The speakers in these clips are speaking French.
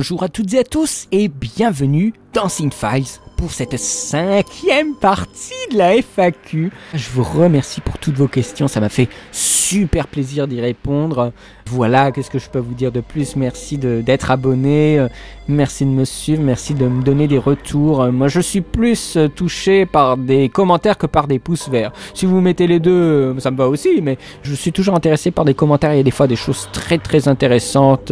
Bonjour à toutes et à tous et bienvenue dans Cinefiles pour cette 5e partie de la FAQ. Je vous remercie pour toutes vos questions, ça m'a fait super plaisir d'y répondre. Voilà, qu'est-ce que je peux vous dire de plus? Merci d'être abonné, merci de me suivre, merci de me donner des retours. Moi je suis plus touché par des commentaires que par des pouces verts. Si vous mettez les deux, ça me va aussi, mais je suis toujours intéressé par des commentaires. Il y a des fois des choses très intéressantes,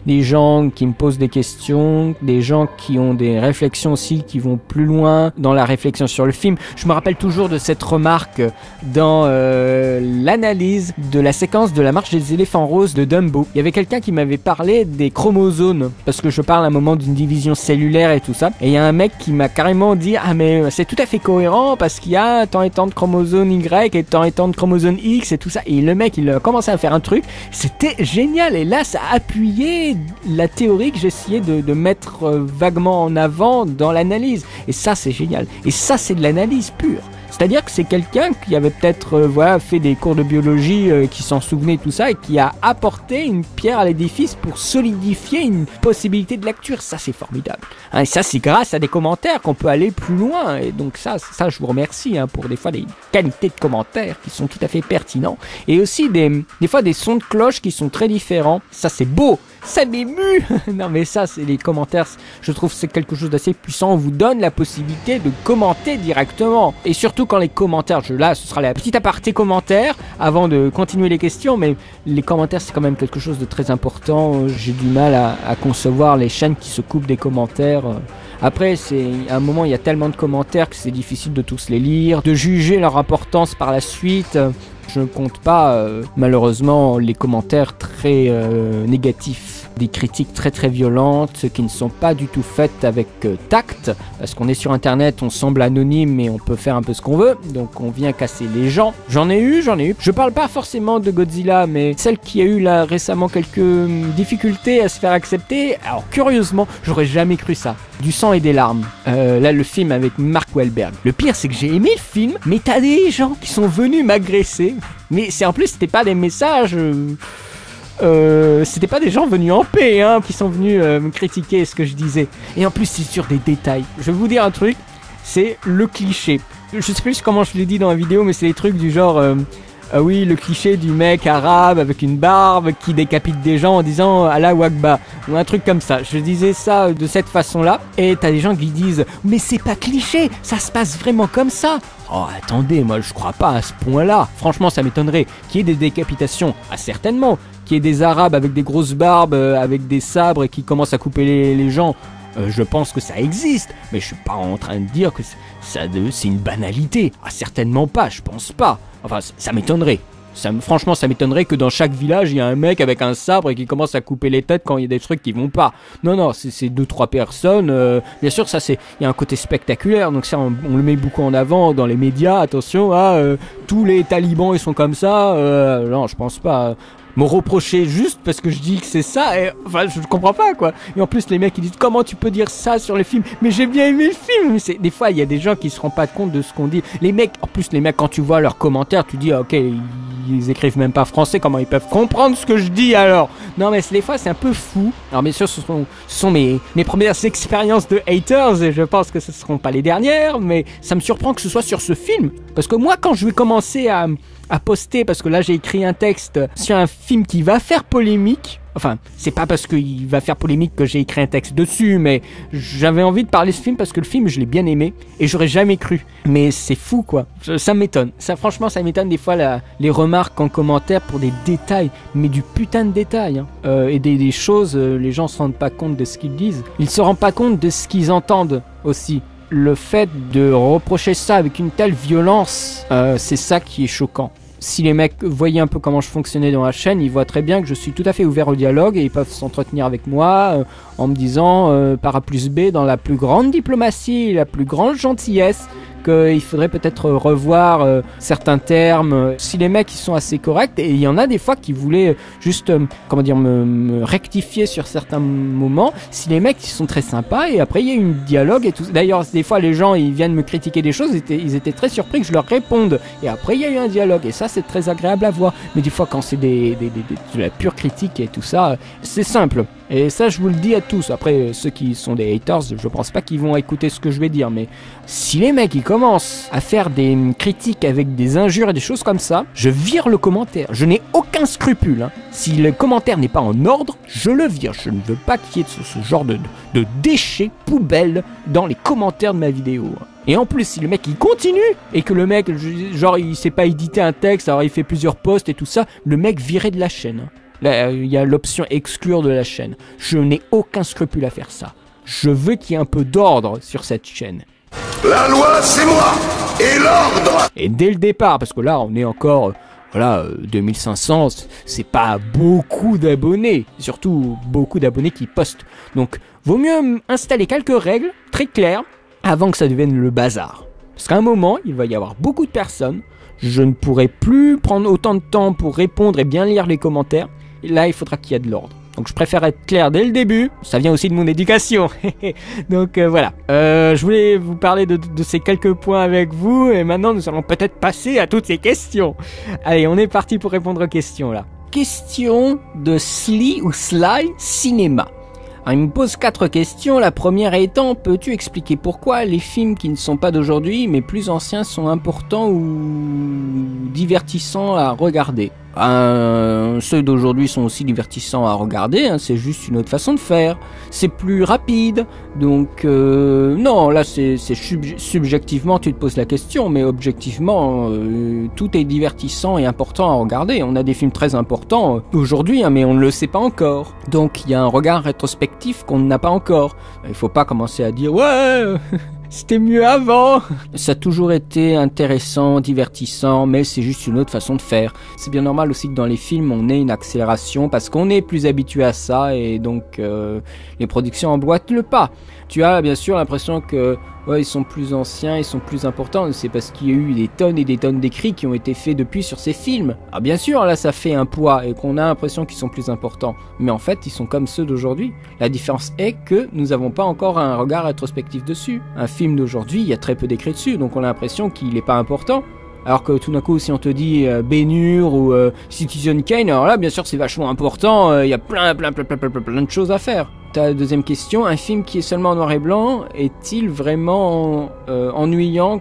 des gens qui me posent des questions, des gens qui ont des réflexions aussi, qui vont plus loin dans la réflexion sur le film. Je me rappelle toujours de cette remarque dans l'analyse de la séquence de la marche des éléphants roses de Dumbo. Il y avait quelqu'un qui m'avait parlé des chromosomes, parce que je parle à un moment d'une division cellulaire et tout ça, et il y a un mec qui m'a carrément dit « Ah mais c'est tout à fait cohérent parce qu'il y a tant et tant de chromosomes Y et tant de chromosomes X et tout ça », et le mec il a commencé à faire un truc, c'était génial, et là ça a appuyé la théorie que j'essayais de mettre vaguement en avant dans l'analyse, et ça c'est génial, et ça c'est de l'analyse pure. C'est-à-dire que c'est quelqu'un qui avait peut-être fait des cours de biologie, qui s'en souvenait tout ça, et qui a apporté une pierre à l'édifice pour solidifier une possibilité de lecture. Ça c'est formidable. Hein, et ça c'est grâce à des commentaires qu'on peut aller plus loin. Et donc ça je vous remercie pour des fois des qualités de commentaires qui sont tout à fait pertinents. Et aussi des fois des sons de cloche qui sont très différents. Ça c'est beau. Ça m'émue. Non mais ça c'est les commentaires, je trouve que c'est quelque chose d'assez puissant. On vous donne la possibilité de commenter directement, et surtout quand les commentaires, là ce sera la petite aparté commentaire avant de continuer les questions, mais les commentaires c'est quand même quelque chose de très important. J'ai du mal à concevoir les chaînes qui se coupent des commentaires. Après, à un moment, il y a tellement de commentaires que c'est difficile de tous les lire, de juger leur importance par la suite. Je ne compte pas, malheureusement, les commentaires très négatifs, des critiques très violentes, qui ne sont pas du tout faites avec tact, parce qu'on est sur internet, on semble anonyme, mais on peut faire un peu ce qu'on veut, donc on vient casser les gens. J'en ai eu. Je parle pas forcément de Godzilla, mais celle qui a eu là récemment quelques difficultés à se faire accepter. Alors curieusement, j'aurais jamais cru ça. Du sang et des larmes. Là, le film avec Mark Wahlberg. Le pire, c'est que j'ai aimé le film, mais t'as des gens qui sont venus m'agresser. Mais en plus, c'était pas des messages... c'était pas des gens venus en paix, qui sont venus me critiquer ce que je disais. Et en plus, c'est sur des détails. Je vais vous dire un truc, c'est le cliché. Je sais plus comment je l'ai dit dans la vidéo, mais c'est des trucs du genre... oui, le cliché du mec arabe avec une barbe qui décapite des gens en disant Allah Wakba, ou un truc comme ça. Je disais ça de cette façon-là, et t'as des gens qui disent mais c'est pas cliché, ça se passe vraiment comme ça. Oh attendez, moi je crois pas à ce point-là. Franchement, ça m'étonnerait qu'il y ait des décapitations. Ah certainement, qu'il y ait des arabes avec des grosses barbes, avec des sabres et qui commencent à couper les gens. Je pense que ça existe, mais je suis pas en train de dire que c'est une banalité. Ah certainement pas, je pense pas. Enfin, ça m'étonnerait. Franchement, ça m'étonnerait que dans chaque village, il y a un mec avec un sabre et qui commence à couper les têtes quand il y a des trucs qui vont pas. Non, c'est 2-3 personnes. Bien sûr, il y a un côté spectaculaire, donc ça, on le met beaucoup en avant dans les médias. Attention, tous les talibans, ils sont comme ça. Non, je pense pas. Me reprocher juste parce que je dis que c'est ça, enfin je comprends pas quoi. Et en plus les mecs ils disent comment tu peux dire ça sur les films, mais j'ai bien aimé le film. Des fois il y a des gens qui se rendent pas compte de ce qu'on dit. Les mecs, en plus les mecs quand tu vois leurs commentaires tu dis ok, ils écrivent même pas français, comment ils peuvent comprendre ce que je dis alors? Non mais des fois c'est un peu fou. Alors bien sûr ce sont mes premières expériences de haters et je pense que ce seront pas les dernières, mais ça me surprend que ce soit sur ce film, parce que moi quand je vais commencer à poster, parce que là j'ai écrit un texte sur un film qui va faire polémique. Enfin, c'est pas parce qu'il va faire polémique que j'ai écrit un texte dessus, mais j'avais envie de parler de ce film parce que le film je l'ai bien aimé et j'aurais jamais cru. Mais c'est fou quoi, ça m'étonne. Franchement ça m'étonne des fois les remarques en commentaire pour des détails, mais du putain de détails. Et des choses, les gens se rendent pas compte de ce qu'ils disent. Ils se rendent pas compte de ce qu'ils entendent aussi. Le fait de reprocher ça avec une telle violence, c'est ça qui est choquant. Si les mecs voyaient un peu comment je fonctionnais dans la chaîne, ils voient très bien que je suis tout à fait ouvert au dialogue et ils peuvent s'entretenir avec moi en me disant par A plus B dans la plus grande diplomatie, la plus grande gentillesse, qu'il faudrait peut-être revoir certains termes. Si les mecs ils sont assez corrects, et il y en a des fois qui voulaient juste me rectifier sur certains moments, si les mecs ils sont très sympas, et après il y a eu un dialogue et tout. D'ailleurs des fois les gens ils viennent me critiquer des choses, ils étaient très surpris que je leur réponde, et après il y a eu un dialogue, et ça c'est très agréable à voir. Mais des fois quand c'est de la pure critique et tout ça, c'est simple. Et ça, je vous le dis à tous. Après, ceux qui sont des haters, je pense pas qu'ils vont écouter ce que je vais dire. Mais si les mecs, ils commencent à faire des critiques avec des injures et des choses comme ça, je vire le commentaire. Je n'ai aucun scrupule. Hein. Si le commentaire n'est pas en ordre, je le vire. Je ne veux pas qu'il y ait ce genre de déchets, poubelles dans les commentaires de ma vidéo. Et en plus, si le mec il continue et que le mec, genre, il sait pas éditer un texte, alors il fait plusieurs posts et tout ça, le mec viré de la chaîne. Là, il y a l'option exclure de la chaîne. Je n'ai aucun scrupule à faire ça. Je veux qu'il y ait un peu d'ordre sur cette chaîne. La loi, c'est moi et l'ordre. Et dès le départ, parce que là, on est encore, voilà, 2500, c'est pas beaucoup d'abonnés. Surtout beaucoup d'abonnés qui postent. Donc, vaut mieux installer quelques règles très claires avant que ça devienne le bazar. Parce qu'à un moment, il va y avoir beaucoup de personnes. Je ne pourrai plus prendre autant de temps pour répondre et bien lire les commentaires. Et là, il faudra qu'il y ait de l'ordre. Donc je préfère être clair dès le début. Ça vient aussi de mon éducation. Donc voilà. Je voulais vous parler de ces quelques points avec vous. Et maintenant, nous allons peut-être passer à toutes ces questions. Allez, on est parti pour répondre aux questions là. Question de Sly ou Sly Cinéma. Alors, il me pose 4 questions. La première étant, peux-tu expliquer pourquoi les films qui ne sont pas d'aujourd'hui mais plus anciens sont importants ou divertissants à regarder? Ceux d'aujourd'hui sont aussi divertissants à regarder, hein, c'est juste une autre façon de faire. C'est plus rapide, donc non, là c'est subjectivement tu te poses la question, mais objectivement tout est divertissant et important à regarder. On a des films très importants aujourd'hui, hein, mais on ne le sait pas encore. Donc il y a un regard rétrospectif qu'on n'a pas encore. Il faut pas commencer à dire ouais. C'était mieux avant. Ça a toujours été intéressant, divertissant, mais c'est juste une autre façon de faire. C'est bien normal aussi que dans les films, on ait une accélération parce qu'on est plus habitué à ça et donc les productions emboîtent le pas. Tu as bien sûr l'impression que ouais, ils sont plus anciens, ils sont plus importants. C'est parce qu'il y a eu des tonnes et des tonnes d'écrits qui ont été faits depuis sur ces films. Ah bien sûr, là ça fait un poids et qu'on a l'impression qu'ils sont plus importants. Mais en fait, ils sont comme ceux d'aujourd'hui. La différence est que nous n'avons pas encore un regard rétrospectif dessus. Un film d'aujourd'hui, il y a très peu d'écrits dessus, donc on a l'impression qu'il n'est pas important. Alors que tout d'un coup, si on te dit Ben-Hur ou Citizen Kane, alors là, bien sûr, c'est vachement important. Il y a plein de choses à faire. Ta deuxième question, un film qui est seulement en noir et blanc, est-il vraiment ennuyant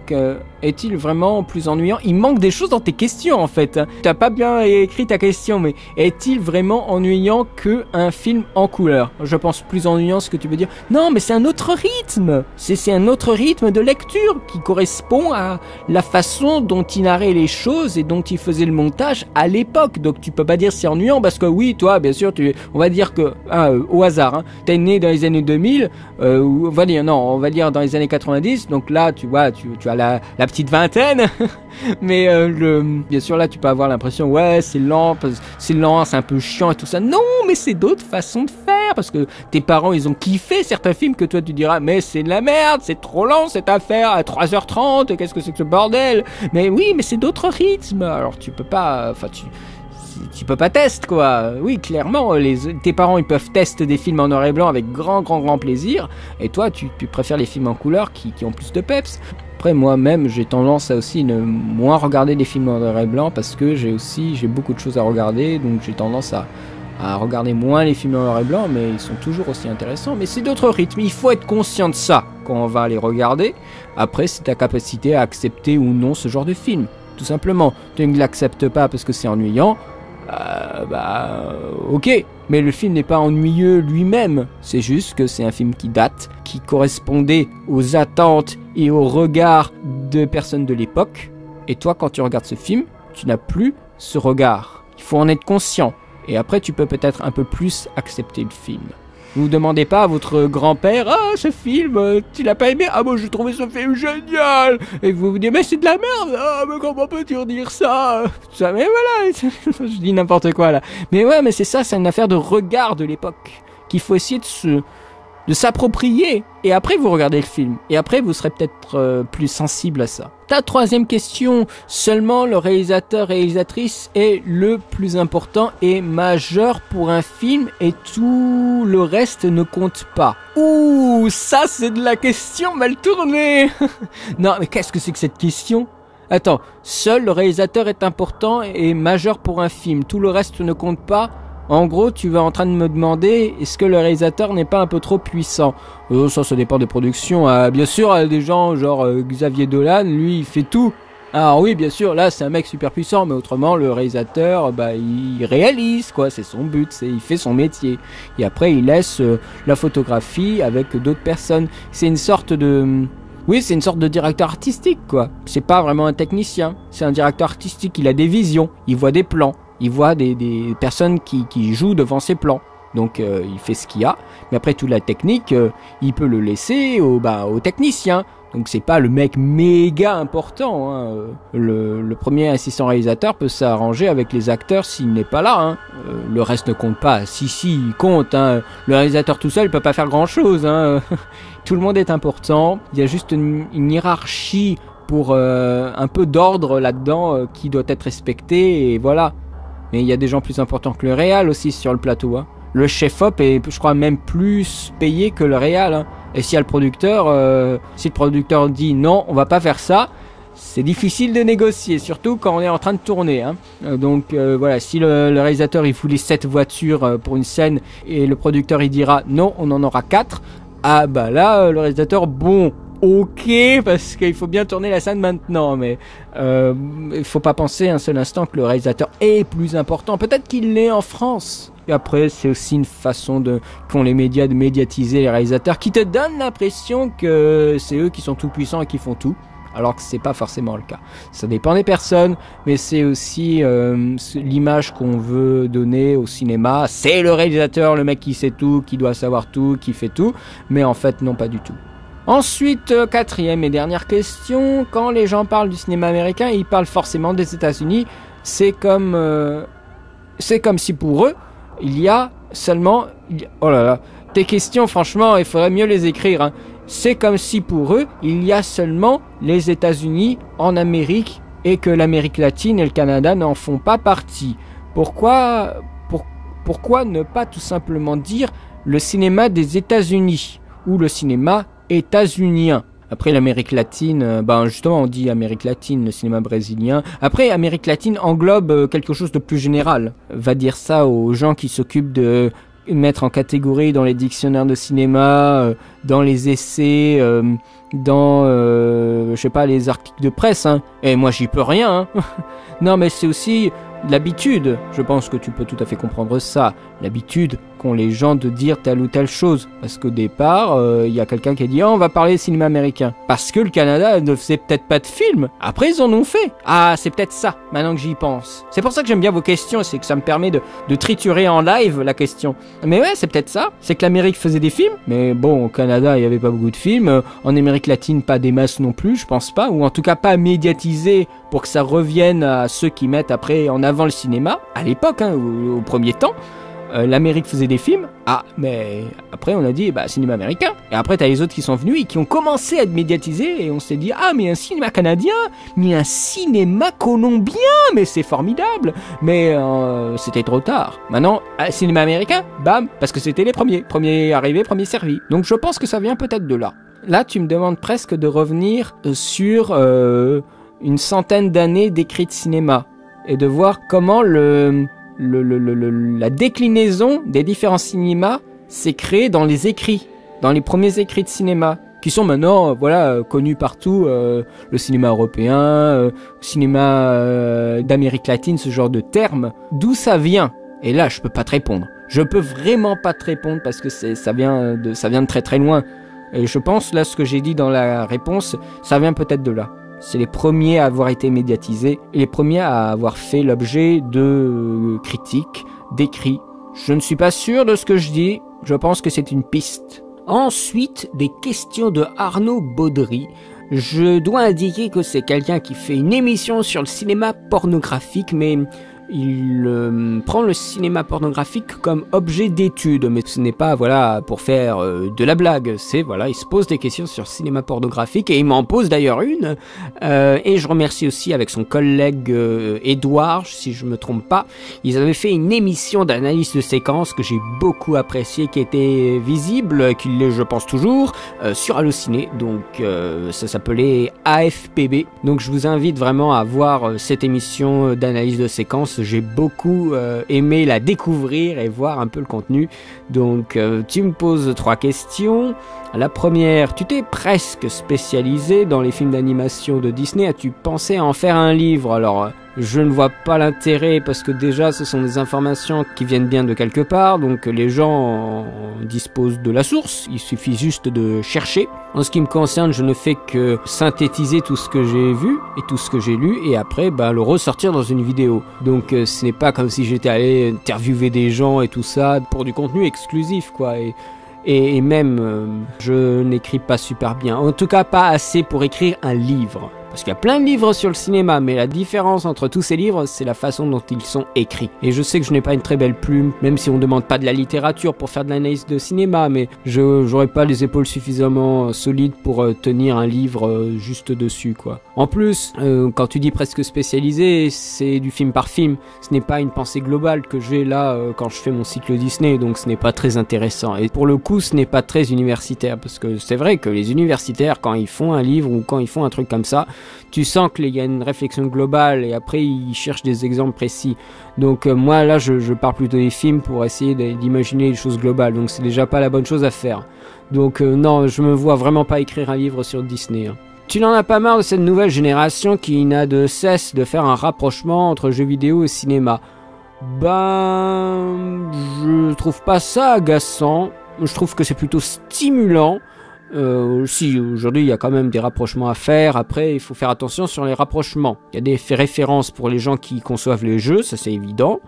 Est-il vraiment plus ennuyant? Il manque des choses dans tes questions en fait. T'as pas bien écrit ta question, mais est-il vraiment ennuyant qu'un film en couleur? Je pense plus ennuyant ce que tu veux dire. Non, mais c'est un autre rythme. C'est un autre rythme de lecture qui correspond à la façon dont il narrait les choses et dont il faisait le montage à l'époque. Donc tu peux pas dire c'est ennuyant parce que oui, toi, bien sûr, on va dire que au hasard, hein, t'es né dans les années 2000, on va dire dans les années 90. Donc là, tu vois, tu as la petite vingtaine. Mais bien sûr là tu peux avoir l'impression ouais c'est lent, c'est un peu chiant et tout ça. Non, mais c'est d'autres façons de faire parce que tes parents ils ont kiffé certains films que toi tu diras mais c'est de la merde, c'est trop lent cette affaire à 3h30, qu'est-ce que c'est que ce bordel. Mais oui, mais c'est d'autres rythmes. Alors tu peux pas, enfin tu peux pas tester quoi. Oui, clairement, tes parents ils peuvent tester des films en noir et blanc avec grand plaisir, et toi tu préfères les films en couleur qui ont plus de peps. Après moi-même j'ai tendance à aussi ne moins regarder les films en noir et blanc parce que j'ai beaucoup de choses à regarder, donc j'ai tendance à regarder moins les films en noir et blanc, mais ils sont toujours aussi intéressants. Mais c'est d'autres rythmes, il faut être conscient de ça quand on va les regarder. Après c'est ta capacité à accepter ou non ce genre de film, tout simplement. Tu ne l'acceptes pas parce que c'est ennuyant, ok, mais le film n'est pas ennuyeux lui-même, c'est juste que c'est un film qui date, qui correspondait aux attentes et aux regards de personnes de l'époque, et toi quand tu regardes ce film, tu n'as plus ce regard. Il faut en être conscient, et après tu peux peut-être un peu plus accepter le film. Vous demandez pas à votre grand-père, ah ce film, tu l'as pas aimé? Ah moi j'ai trouvé ce film génial. Et vous vous dites mais c'est de la merde. Ah mais comment peux-tu dire ça? Mais voilà, je dis n'importe quoi là. Mais ouais, mais c'est ça, c'est une affaire de regard de l'époque qu'il faut essayer de s'approprier. Et après vous regardez le film. Et après vous serez peut-être plus sensible à ça. Ta troisième question, seulement le réalisateur-réalisatrice est le plus important et majeur pour un film et tout le reste ne compte pas. Ouh, ça c'est de la question mal tournée. Non mais qu'est-ce que c'est que cette question? Attends, seul le réalisateur est important et majeur pour un film, tout le reste ne compte pas? En gros, tu vas en train de me demander, est-ce que le réalisateur n'est pas un peu trop puissant? Ça dépend des productions. Bien sûr, des gens genre Xavier Dolan, lui, il fait tout. Alors oui, bien sûr, là, c'est un mec super puissant, mais autrement, le réalisateur, il réalise, quoi. C'est son but, il fait son métier. Et après, il laisse la photographie avec d'autres personnes. C'est une sorte de... Oui, c'est une sorte de directeur artistique, quoi. C'est pas vraiment un technicien. C'est un directeur artistique. Il a des visions. Il voit des plans. Il voit des personnes qui jouent devant ses plans. Donc, il fait ce qu'il y a. Mais après, toute la technique, il peut le laisser au technicien. Donc, c'est pas le mec méga important. Hein. Le premier assistant réalisateur peut s'arranger avec les acteurs s'il n'est pas là. Hein. Le reste ne compte pas. Si, il compte. Hein. Le réalisateur tout seul, il peut pas faire grand-chose. Hein. Tout le monde est important. Il y a juste une hiérarchie pour un peu d'ordre là-dedans qui doit être respectée. Et voilà. Mais il y a des gens plus importants que le réal aussi sur le plateau. Hein. Le chef-op est, je crois, même plus payé que le réal. Hein. Et si le producteur dit non, on va pas faire ça, c'est difficile de négocier, surtout quand on est en train de tourner. Hein. Donc voilà, si le réalisateur il voulait 7 voitures pour une scène et le producteur il dira non, on en aura 4, ah bah là, le réalisateur, bon... Ok, parce qu'il faut bien tourner la scène maintenant, mais il faut pas penser un seul instant que le réalisateur est plus important. Peut-être qu'il l'est en France. Et après, c'est aussi une façon qu'ont les médias de médiatiser les réalisateurs, qui te donnent l'impression que c'est eux qui sont tout puissants et qui font tout, alors que c'est pas forcément le cas. Ça dépend des personnes, mais c'est aussi l'image qu'on veut donner au cinéma. C'est le réalisateur, le mec qui sait tout, qui doit savoir tout, qui fait tout, mais en fait, non, pas du tout. Ensuite, quatrième et dernière question, quand les gens parlent du cinéma américain, ils parlent forcément des États-Unis. C'est comme si pour eux, il y a seulement... Oh là là, tes questions, franchement, il faudrait mieux les écrire. Hein. C'est comme si pour eux, il y a seulement les États-Unis en Amérique et que l'Amérique latine et le Canada n'en font pas partie. Pourquoi ne pas tout simplement dire le cinéma des États-Unis ou le cinéma états-unien? Après l'Amérique latine, justement on dit Amérique latine, le cinéma brésilien. Après Amérique latine englobe quelque chose de plus général. Va dire ça aux gens qui s'occupent de mettre en catégorie dans les dictionnaires de cinéma, dans les essais, dans je sais pas, les articles de presse. Hein. Et moi j'y peux rien. Hein. Non mais c'est aussi l'habitude. Je pense que tu peux tout à fait comprendre ça. L'habitude qu'ont les gens de dire telle ou telle chose. Parce qu'au départ, il y a quelqu'un qui a dit « Oh, on va parler cinéma américain. » Parce que le Canada ne faisait peut-être pas de film. Après, ils en ont fait. Ah, c'est peut-être ça, maintenant que j'y pense. C'est pour ça que j'aime bien vos questions, c'est que ça me permet de triturer en live la question. Mais ouais, c'est peut-être ça. C'est que l'Amérique faisait des films. Mais bon, au Canada, il n'y avait pas beaucoup de films. En Amérique latine, pas des masses non plus, je pense pas. Ou en tout cas, pas médiatisé pour que ça revienne à ceux qui mettent après en avant le cinéma. À l'époque, hein, au premier temps. L'Amérique faisait des films, mais après on a dit cinéma américain, et après t'as les autres qui sont venus et qui ont commencé à être médiatisés, et on s'est dit mais un cinéma canadien, mais un cinéma colombien, mais c'est formidable, mais c'était trop tard. Maintenant, cinéma américain, bam, parce que c'était les premiers arrivés, premiers servis. Donc je pense que ça vient peut-être de là. Là tu me demandes presque de revenir sur une centaine d'années d'écrits de cinéma, et de voir comment la déclinaison des différents cinémas s'est créée dans les écrits, dans les premiers écrits de cinéma, qui sont maintenant connus partout, le cinéma européen, le cinéma d'Amérique latine, ce genre de termes. D'où ça vient? Et là, je peux pas te répondre. Je peux vraiment pas te répondre parce que ça vient de très très loin. Et je pense, là, ce que j'ai dit dans la réponse, ça vient peut-être de là. C'est les premiers à avoir été médiatisés et les premiers à avoir fait l'objet de critiques, d'écrits. Je ne suis pas sûr de ce que je dis, je pense que c'est une piste. Ensuite, des questions de Arnaud Baudry. Je dois indiquer que c'est quelqu'un qui fait une émission sur le cinéma pornographique, mais il prend le cinéma pornographique comme objet d'étude, mais ce n'est pas pour faire de la blague, c'est il se pose des questions sur le cinéma pornographique, et il m'en pose d'ailleurs une, et je remercie aussi avec son collègue Edouard, si je me trompe pas, ils avaient fait une émission d'analyse de séquences que j'ai beaucoup appréciée, qui était visible, qu'il l'est je pense toujours, sur Allociné, donc ça s'appelait AFPB, donc je vous invite vraiment à voir cette émission d'analyse de séquences. j'ai beaucoup aimé la découvrir et voir un peu le contenu. Donc tu me poses 3 questions. La première, tu t'es presque spécialisé dans les films d'animation de Disney. As-tu pensé à en faire un livre? Alors, je ne vois pas l'intérêt parce que déjà, ce sont des informations qui viennent bien de quelque part. Donc, les gens disposent de la source. Il suffit juste de chercher. En ce qui me concerne, je ne fais que synthétiser tout ce que j'ai vu et tout ce que j'ai lu et après, le ressortir dans une vidéo. Donc, ce n'est pas comme si j'étais allé interviewer des gens et tout ça pour du contenu exclusif, quoi. Et même, je n'écris pas super bien. En tout cas, pas assez pour écrire un livre. Parce qu'il y a plein de livres sur le cinéma, mais la différence entre tous ces livres, c'est la façon dont ils sont écrits. Et je sais que je n'ai pas une très belle plume, même si on ne demande pas de la littérature pour faire de l'analyse de cinéma, mais je n'aurais pas les épaules suffisamment solides pour tenir un livre juste dessus, quoi. En plus, quand tu dis presque spécialisé, c'est du film par film. Ce n'est pas une pensée globale que j'ai là quand je fais mon cycle Disney, donc ce n'est pas très intéressant. Et pour le coup, ce n'est pas très universitaire, parce que c'est vrai que les universitaires, quand ils font un livre ou quand ils font un truc comme ça, tu sens qu'il y a une réflexion globale et après ils cherchent des exemples précis. Donc moi là je pars plutôt des films pour essayer d'imaginer les choses globales, donc c'est déjà pas la bonne chose à faire. Donc non, je me vois vraiment pas écrire un livre sur Disney. Tu n'en as pas marre de cette nouvelle génération qui n'a de cesse de faire un rapprochement entre jeux vidéo et cinéma? Je trouve pas ça agaçant, je trouve que c'est plutôt stimulant. Si aujourd'hui il y a quand même des rapprochements à faire, après il faut faire attention sur les rapprochements. Il y a des références pour les gens qui conçoivent les jeux, ça c'est évident,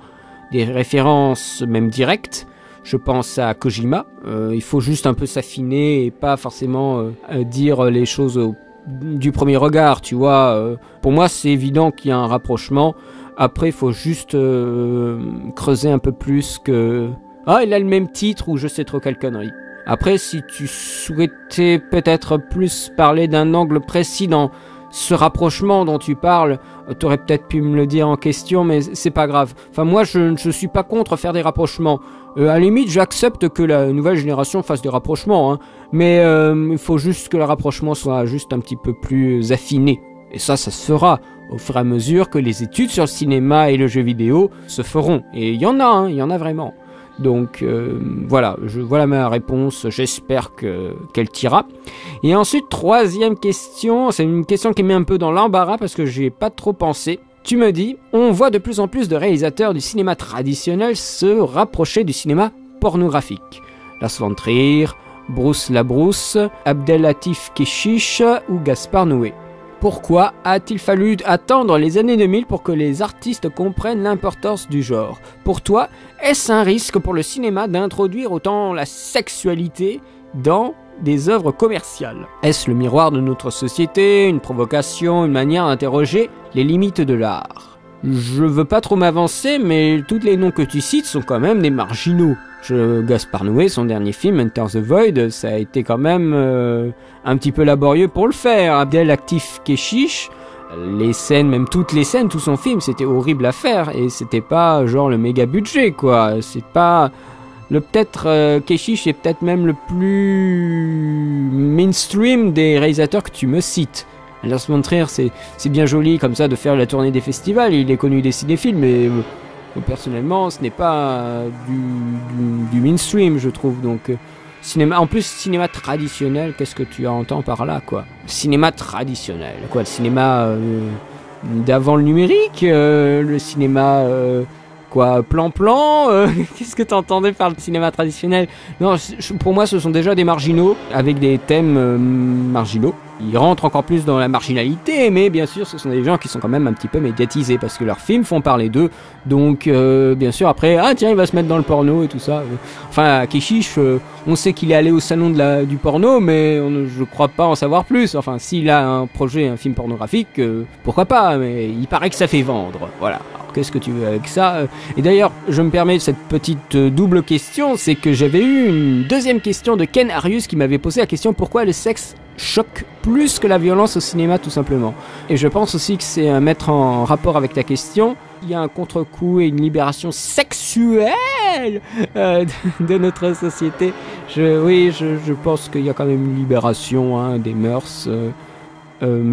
des références même directes, je pense à Kojima, il faut juste un peu s'affiner et pas forcément dire les choses du premier regard, tu vois. Pour moi c'est évident qu'il y a un rapprochement, après il faut juste creuser un peu plus que... Ah, il a le même titre ou je sais trop quelle connerie. Après, si tu souhaitais peut-être plus parler d'un angle précis dans ce rapprochement dont tu parles, t'aurais peut-être pu me le dire en question, mais c'est pas grave. Enfin, moi, je suis pas contre faire des rapprochements. À la limite, j'accepte que la nouvelle génération fasse des rapprochements, hein. Mais il faut juste que le rapprochement soit juste un petit peu plus affiné. Et ça se fera au fur et à mesure que les études sur le cinéma et le jeu vidéo se feront. Et il y en a, hein, il y en a vraiment. Donc voilà, voilà ma réponse, j'espère qu'elle t'ira. Et ensuite, troisième question, c'est une question qui met un peu dans l'embarras parce que j'ai pas trop pensé. Tu me dis, on voit de plus en plus de réalisateurs du cinéma traditionnel se rapprocher du cinéma pornographique. Lars von Trier, Bruce Labrousse, Abdelatif Kechiche ou Gaspard Noé. Pourquoi a-t-il fallu attendre les années 2000 pour que les artistes comprennent l'importance du genre? Pour toi, est-ce un risque pour le cinéma d'introduire autant la sexualité dans des œuvres commerciales? Est-ce le miroir de notre société, une provocation, une manière d'interroger les limites de l'art? Je veux pas trop m'avancer, mais tous les noms que tu cites sont quand même des marginaux. Gaspard Noé, son dernier film, Enter the Void, ça a été quand même un petit peu laborieux pour le faire. Abdelatif Kechiche, les scènes, même toutes les scènes, tout son film, c'était horrible à faire. Et c'était pas genre le méga budget, quoi. C'est pas... Peut-être Kechiche est peut-être même le plus mainstream des réalisateurs que tu me cites. Lars von Trier, c'est bien joli comme ça de faire la tournée des festivals, il est connu des cinéphiles, mais personnellement ce n'est pas du mainstream, je trouve. Donc cinéma, en plus cinéma traditionnel, qu'est-ce que tu entends par là, quoi? Cinéma traditionnel, quoi? Le cinéma d'avant le numérique, le cinéma quoi, plan-plan, qu'est-ce que t'entendais par le cinéma traditionnel? Non, pour moi ce sont déjà des marginaux avec des thèmes marginaux. Ils rentrent encore plus dans la marginalité, mais bien sûr ce sont des gens qui sont quand même un petit peu médiatisés parce que leurs films font parler d'eux. Donc bien sûr après, ah tiens, il va se mettre dans le porno et tout ça. Enfin, Kechiche, on sait qu'il est allé au salon du porno, mais je crois pas en savoir plus. Enfin, s'il a un projet, un film pornographique, pourquoi pas, mais il paraît que ça fait vendre. Voilà. Alors, qu'est-ce que tu veux avec ça? Et d'ailleurs, je me permets cette petite double question, c'est que j'avais eu une deuxième question de Ken Arius qui m'avait posé la question pourquoi le sexe choque plus que la violence au cinéma, tout simplement. Et je pense aussi que c'est à mettre en rapport avec ta question. Il y a un contre-coup et une libération sexuelle de notre société. Je pense qu'il y a quand même une libération des mœurs.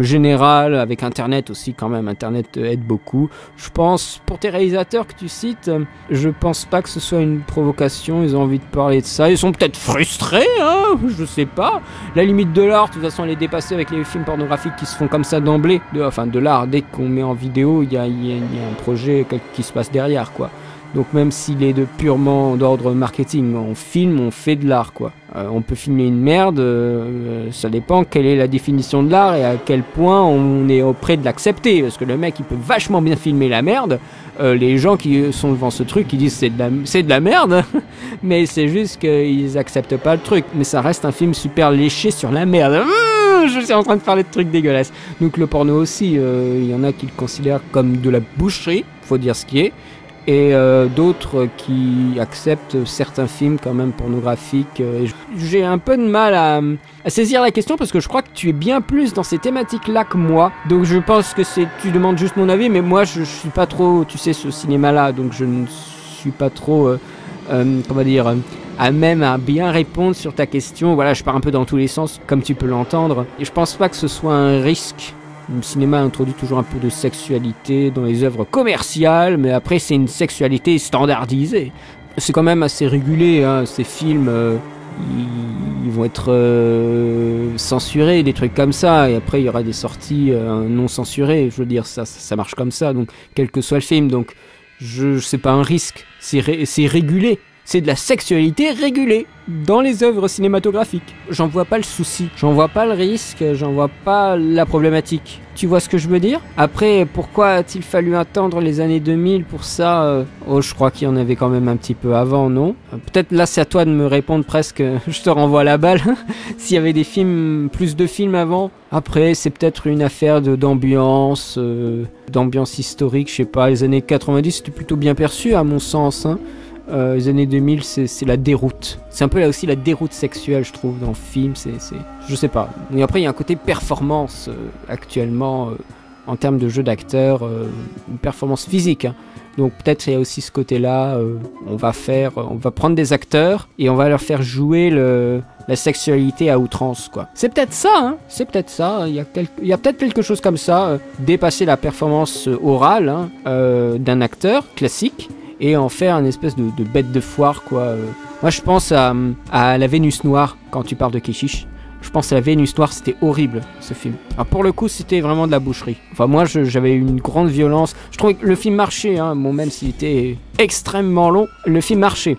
générale, avec Internet aussi quand même. Internet aide beaucoup. Je pense, pour tes réalisateurs que tu cites, je pense pas que ce soit une provocation. Ils ont envie de parler de ça. Ils sont peut-être frustrés, hein, je sais pas. La limite de l'art, de toute façon, elle est dépassée avec les films pornographiques qui se font comme ça d'emblée. Enfin, de l'art, dès qu'on met en vidéo, il y a un projet qui se passe derrière, quoi. Donc même s'il est purement d'ordre marketing, on filme, on fait de l'art, quoi. On peut filmer une merde, ça dépend quelle est la définition de l'art et à quel point on est prêt de l'accepter. Parce que le mec, il peut vachement bien filmer la merde. Les gens qui sont devant ce truc, ils disent c'est de la merde, mais c'est juste qu'ils acceptent pas le truc. Mais ça reste un film super léché sur la merde. Je suis en train de parler de trucs dégueulasses. Donc le porno aussi, il y en a qui le considèrent comme de la boucherie, faut dire ce qui est. Et d'autres qui acceptent certains films quand même pornographiques. J'ai un peu de mal à saisir la question parce que je crois que tu es bien plus dans ces thématiques-là que moi. Donc je pense que tu demandes juste mon avis, mais moi je suis pas trop, tu sais, ce cinéma-là, donc je ne suis pas trop, comment dire, à même à bien répondre sur ta question. Voilà, je pars un peu dans tous les sens, comme tu peux l'entendre. Et je pense pas que ce soit un risque. Le cinéma introduit toujours un peu de sexualité dans les œuvres commerciales, mais après c'est une sexualité standardisée. C'est quand même assez régulé, hein. Ces films, ils vont être censurés, des trucs comme ça, et après il y aura des sorties non censurées. Je veux dire, ça marche comme ça, donc quel que soit le film. Donc c'est pas un risque, c'est régulé. C'est de la sexualité régulée dans les œuvres cinématographiques. J'en vois pas le souci, j'en vois pas le risque, j'en vois pas la problématique. Tu vois ce que je veux dire? Après, pourquoi a-t-il fallu attendre les années 2000 pour ça? Oh, je crois qu'il y en avait quand même un petit peu avant, non? Peut-être là c'est à toi de me répondre presque, je te renvoie la balle. S'il y avait plus de films avant. Après, c'est peut-être une affaire d'ambiance historique, je sais pas. Les années 90 c'était plutôt bien perçu à mon sens, hein. Les années 2000, c'est la déroute. C'est un peu là aussi la déroute sexuelle, je trouve, dans le film. Je sais pas. Et après, il y a un côté performance actuellement en termes de jeu d'acteur, une performance physique. Hein. Donc peut-être il y a aussi ce côté-là. On va prendre des acteurs et on va leur faire jouer la sexualité à outrance, quoi. C'est peut-être ça, hein. C'est peut-être ça. Il y a peut-être quelque chose comme ça. Dépasser la performance orale, hein, d'un acteur classique. Et en faire une espèce de bête de foire, quoi. Moi, je pense à La Vénus Noire, quand tu parles de Keshish. Je pense à La Vénus Noire, c'était horrible, ce film. Alors, pour le coup, c'était vraiment de la boucherie. Enfin, moi, j'avais une grande violence. Je trouvais que le film marchait, hein. Bon, même s'il était extrêmement long, le film marchait.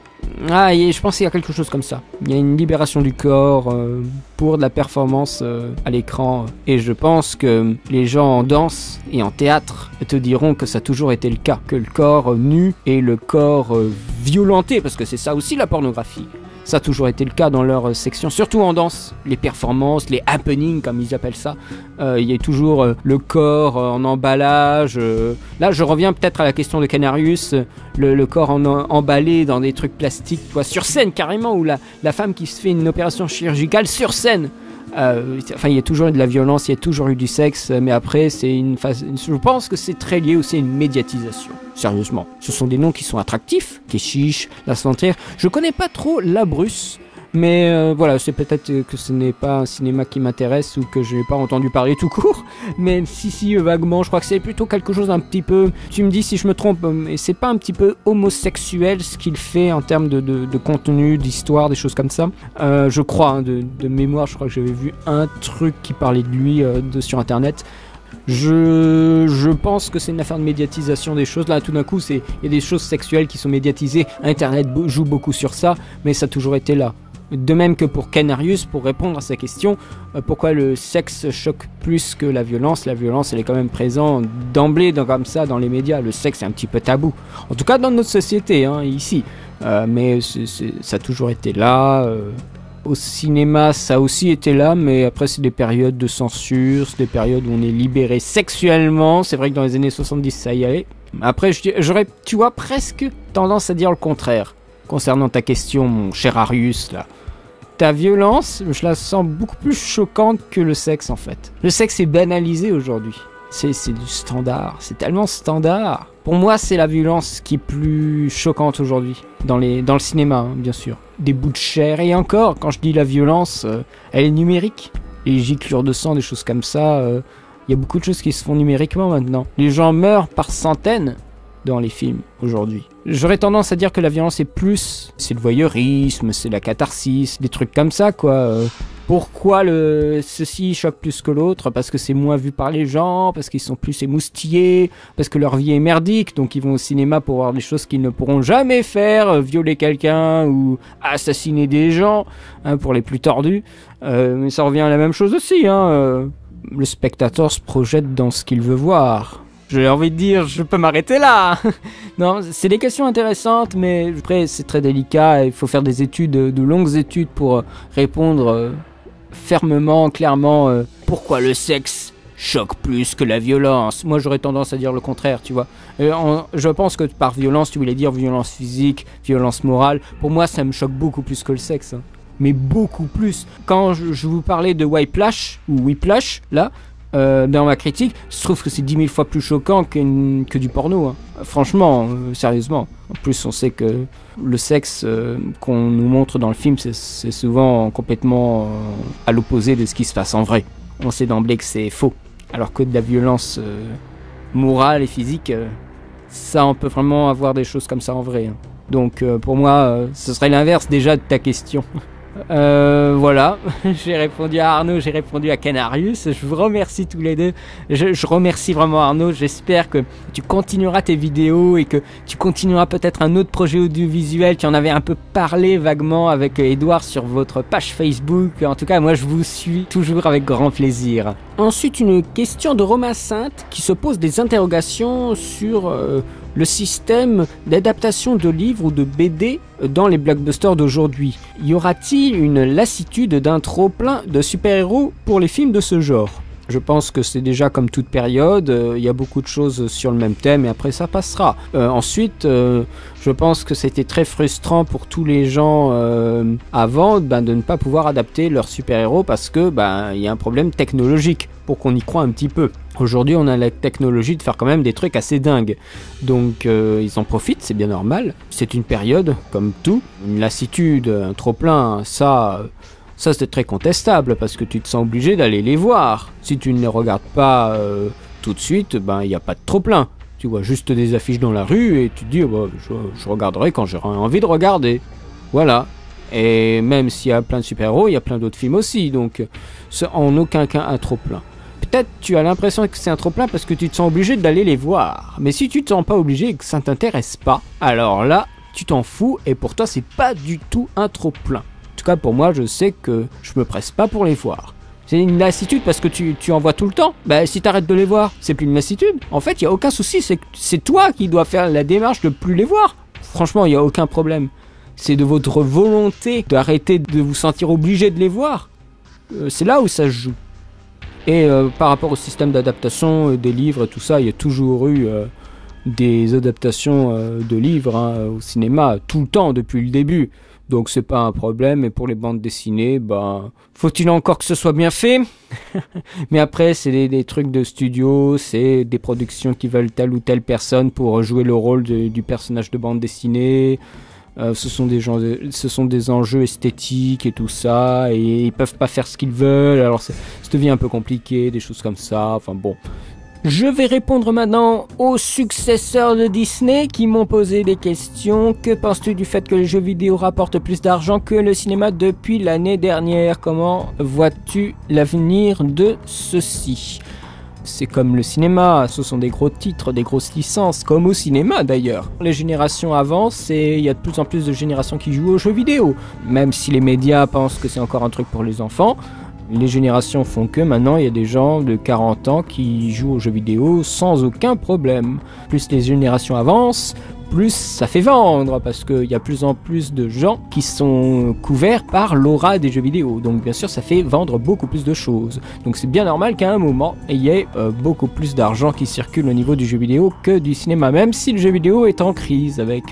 Ah, et je pense qu'il y a quelque chose comme ça. Il y a une libération du corps pour de la performance à l'écran. Et je pense que les gens en danse et en théâtre te diront que ça a toujours été le cas. Que le corps nu et le corps violenté, parce que c'est ça aussi la pornographie. Ça a toujours été le cas dans leur section, surtout en danse. Les performances, les happenings, comme ils appellent ça. Il y a toujours le corps en emballage. Là, je reviens peut-être à la question de Canarius. Le corps emballé dans des trucs plastiques, toi, sur scène carrément, ou la femme qui se fait une opération chirurgicale sur scène. Enfin, il y a toujours eu de la violence, il y a toujours eu du sexe, mais après, je pense que c'est très lié aussi à une médiatisation. Sérieusement, ce sont des noms qui sont attractifs, Keshish, La Santerre. Je connais pas trop La Bruce, mais voilà, c'est peut-être que ce n'est pas un cinéma qui m'intéresse ou que je n'ai pas entendu parler tout court. Mais si, vaguement, je crois que c'est plutôt quelque chose un petit peu. Tu me dis si je me trompe, mais c'est pas un petit peu homosexuel ce qu'il fait en termes de contenu, d'histoire, des choses comme ça. Je crois, hein, de mémoire, je crois que j'avais vu un truc qui parlait de lui sur internet. Je pense que c'est une affaire de médiatisation des choses. Là, tout d'un coup, il y a des choses sexuelles qui sont médiatisées. Internet joue beaucoup sur ça, mais ça a toujours été là. De même que pour Canarius, pour répondre à sa question, pourquoi le sexe choque plus que la violence? La violence, elle est quand même présente d'emblée comme ça dans les médias. Le sexe est un petit peu tabou. En tout cas, dans notre société, hein, ici. Mais ça a toujours été là. Au cinéma, ça a aussi été là, mais après, c'est des périodes de censure, c'est des périodes où on est libéré sexuellement. C'est vrai que dans les années 70, ça y allait. Après, j'aurais, tu vois, presque tendance à dire le contraire. Concernant ta question, mon cher Arius, là. Ta violence, je la sens beaucoup plus choquante que le sexe, en fait. Le sexe est banalisé aujourd'hui. C'est du standard. C'est tellement standard. Pour moi, c'est la violence qui est plus choquante aujourd'hui. Dans le cinéma, hein, bien sûr. Des bouts de chair. Et encore, quand je dis la violence, elle est numérique. les giclures de sang, des choses comme ça. Il y a beaucoup de choses qui se font numériquement maintenant. Les gens meurent par centaines dans les films aujourd'hui. J'aurais tendance à dire que la violence est plus... c'est le voyeurisme, c'est la catharsis, des trucs comme ça, quoi. Pourquoi ceci choque plus que l'autre? Parce que c'est moins vu par les gens, parce qu'ils sont plus émoustillés, parce que leur vie est merdique, donc ils vont au cinéma pour voir des choses qu'ils ne pourront jamais faire, violer quelqu'un ou assassiner des gens, hein, pour les plus tordus. Mais ça revient à la même chose aussi, hein. Le spectateur se projette dans ce qu'il veut voir. J'ai envie de dire, je peux m'arrêter là. Non, c'est des questions intéressantes, mais après c'est très délicat. Il faut faire des études, de longues études pour répondre fermement, clairement. Pourquoi le sexe choque plus que la violence? Moi, j'aurais tendance à dire le contraire, tu vois. Je pense que par violence, tu voulais dire violence physique, violence morale. Pour moi, ça me choque beaucoup plus que le sexe, hein. Mais beaucoup plus. Quand je vous parlais de Whiplash, ou Whiplash, là, dans ma critique, je trouve que c'est 10 000 fois plus choquant que du porno, hein. Franchement, sérieusement. En plus, on sait que le sexe qu'on nous montre dans le film, c'est souvent complètement à l'opposé de ce qui se passe en vrai. On sait d'emblée que c'est faux. Alors que de la violence morale et physique, ça, on peut vraiment avoir des choses comme ça en vrai, hein. Donc, pour moi, ce serait l'inverse déjà de ta question. Voilà, j'ai répondu à Arnaud, j'ai répondu à Canarius. Je vous remercie tous les deux. Je remercie vraiment Arnaud. J'espère que tu continueras tes vidéos et que tu continueras peut-être un autre projet audiovisuel. Tu en avais un peu parlé vaguement avec Edouard sur votre page Facebook. En tout cas, moi je vous suis toujours avec grand plaisir. Ensuite, une question de Romain Sainte qui se pose des interrogations sur le système d'adaptation de livres ou de BD dans les blockbusters d'aujourd'hui. Y aura-t-il une lassitude d'un trop-plein de super-héros pour les films de ce genre? Je pense que c'est déjà comme toute période, il y a beaucoup de choses sur le même thème et après ça passera. Ensuite, je pense que c'était très frustrant pour tous les gens avant de ne pas pouvoir adapter leurs super-héros parce que il y a un problème technologique pour qu'on y croit un petit peu. Aujourd'hui, on a la technologie de faire quand même des trucs assez dingues. Donc, ils en profitent, c'est bien normal. C'est une période, comme tout, une lassitude, un trop-plein, ça c'est très contestable parce que tu te sens obligé d'aller les voir. Si tu ne les regardes pas tout de suite, il n'y a pas de trop-plein. Tu vois juste des affiches dans la rue et tu te dis je regarderai quand j'aurai envie de regarder. Voilà. Et même s'il y a plein de super-héros, il y a plein d'autres films aussi. Donc, c'est en aucun cas un trop-plein. Peut-être tu as l'impression que c'est un trop-plein parce que tu te sens obligé d'aller les voir. Mais si tu te sens pas obligé et que ça t'intéresse pas, alors là, tu t'en fous et pour toi, c'est pas du tout un trop-plein. En tout cas, pour moi, je sais que je me presse pas pour les voir. C'est une lassitude parce que tu en vois tout le temps. Si t'arrêtes de les voir, c'est plus une lassitude. En fait, il n'y a aucun souci, c'est toi qui dois faire la démarche de plus les voir. Franchement, il n'y a aucun problème. C'est de votre volonté d'arrêter de vous sentir obligé de les voir. C'est là où ça se joue. Et par rapport au système d'adaptation des livres et tout ça, il y a toujours eu des adaptations de livres au cinéma tout le temps depuis le début. Donc c'est pas un problème. Et pour les bandes dessinées, faut-il encore que ce soit bien fait? Mais après, c'est des trucs de studio, c'est des productions qui veulent telle ou telle personne pour jouer le rôle du personnage de bande dessinée. Ce sont des enjeux esthétiques et tout ça, et ils peuvent pas faire ce qu'ils veulent, alors ça devient un peu compliqué, des choses comme ça, enfin bon. Je vais répondre maintenant aux successeurs de Disney qui m'ont posé des questions. Que penses-tu du fait que les jeux vidéo rapportent plus d'argent que le cinéma depuis l'année dernière? Comment vois-tu l'avenir de ceci? C'est comme le cinéma, ce sont des gros titres, des grosses licences, comme au cinéma d'ailleurs. Les générations avancent et il y a de plus en plus de générations qui jouent aux jeux vidéo. Même si les médias pensent que c'est encore un truc pour les enfants, les générations font que maintenant il y a des gens de 40 ans qui jouent aux jeux vidéo sans aucun problème. Plus les générations avancent, plus ça fait vendre, parce qu'il y a plus en plus de gens qui sont couverts par l'aura des jeux vidéo. Donc bien sûr ça fait vendre beaucoup plus de choses. Donc c'est bien normal qu'à un moment il y ait beaucoup plus d'argent qui circule au niveau du jeu vidéo que du cinéma, même si le jeu vidéo est en crise avec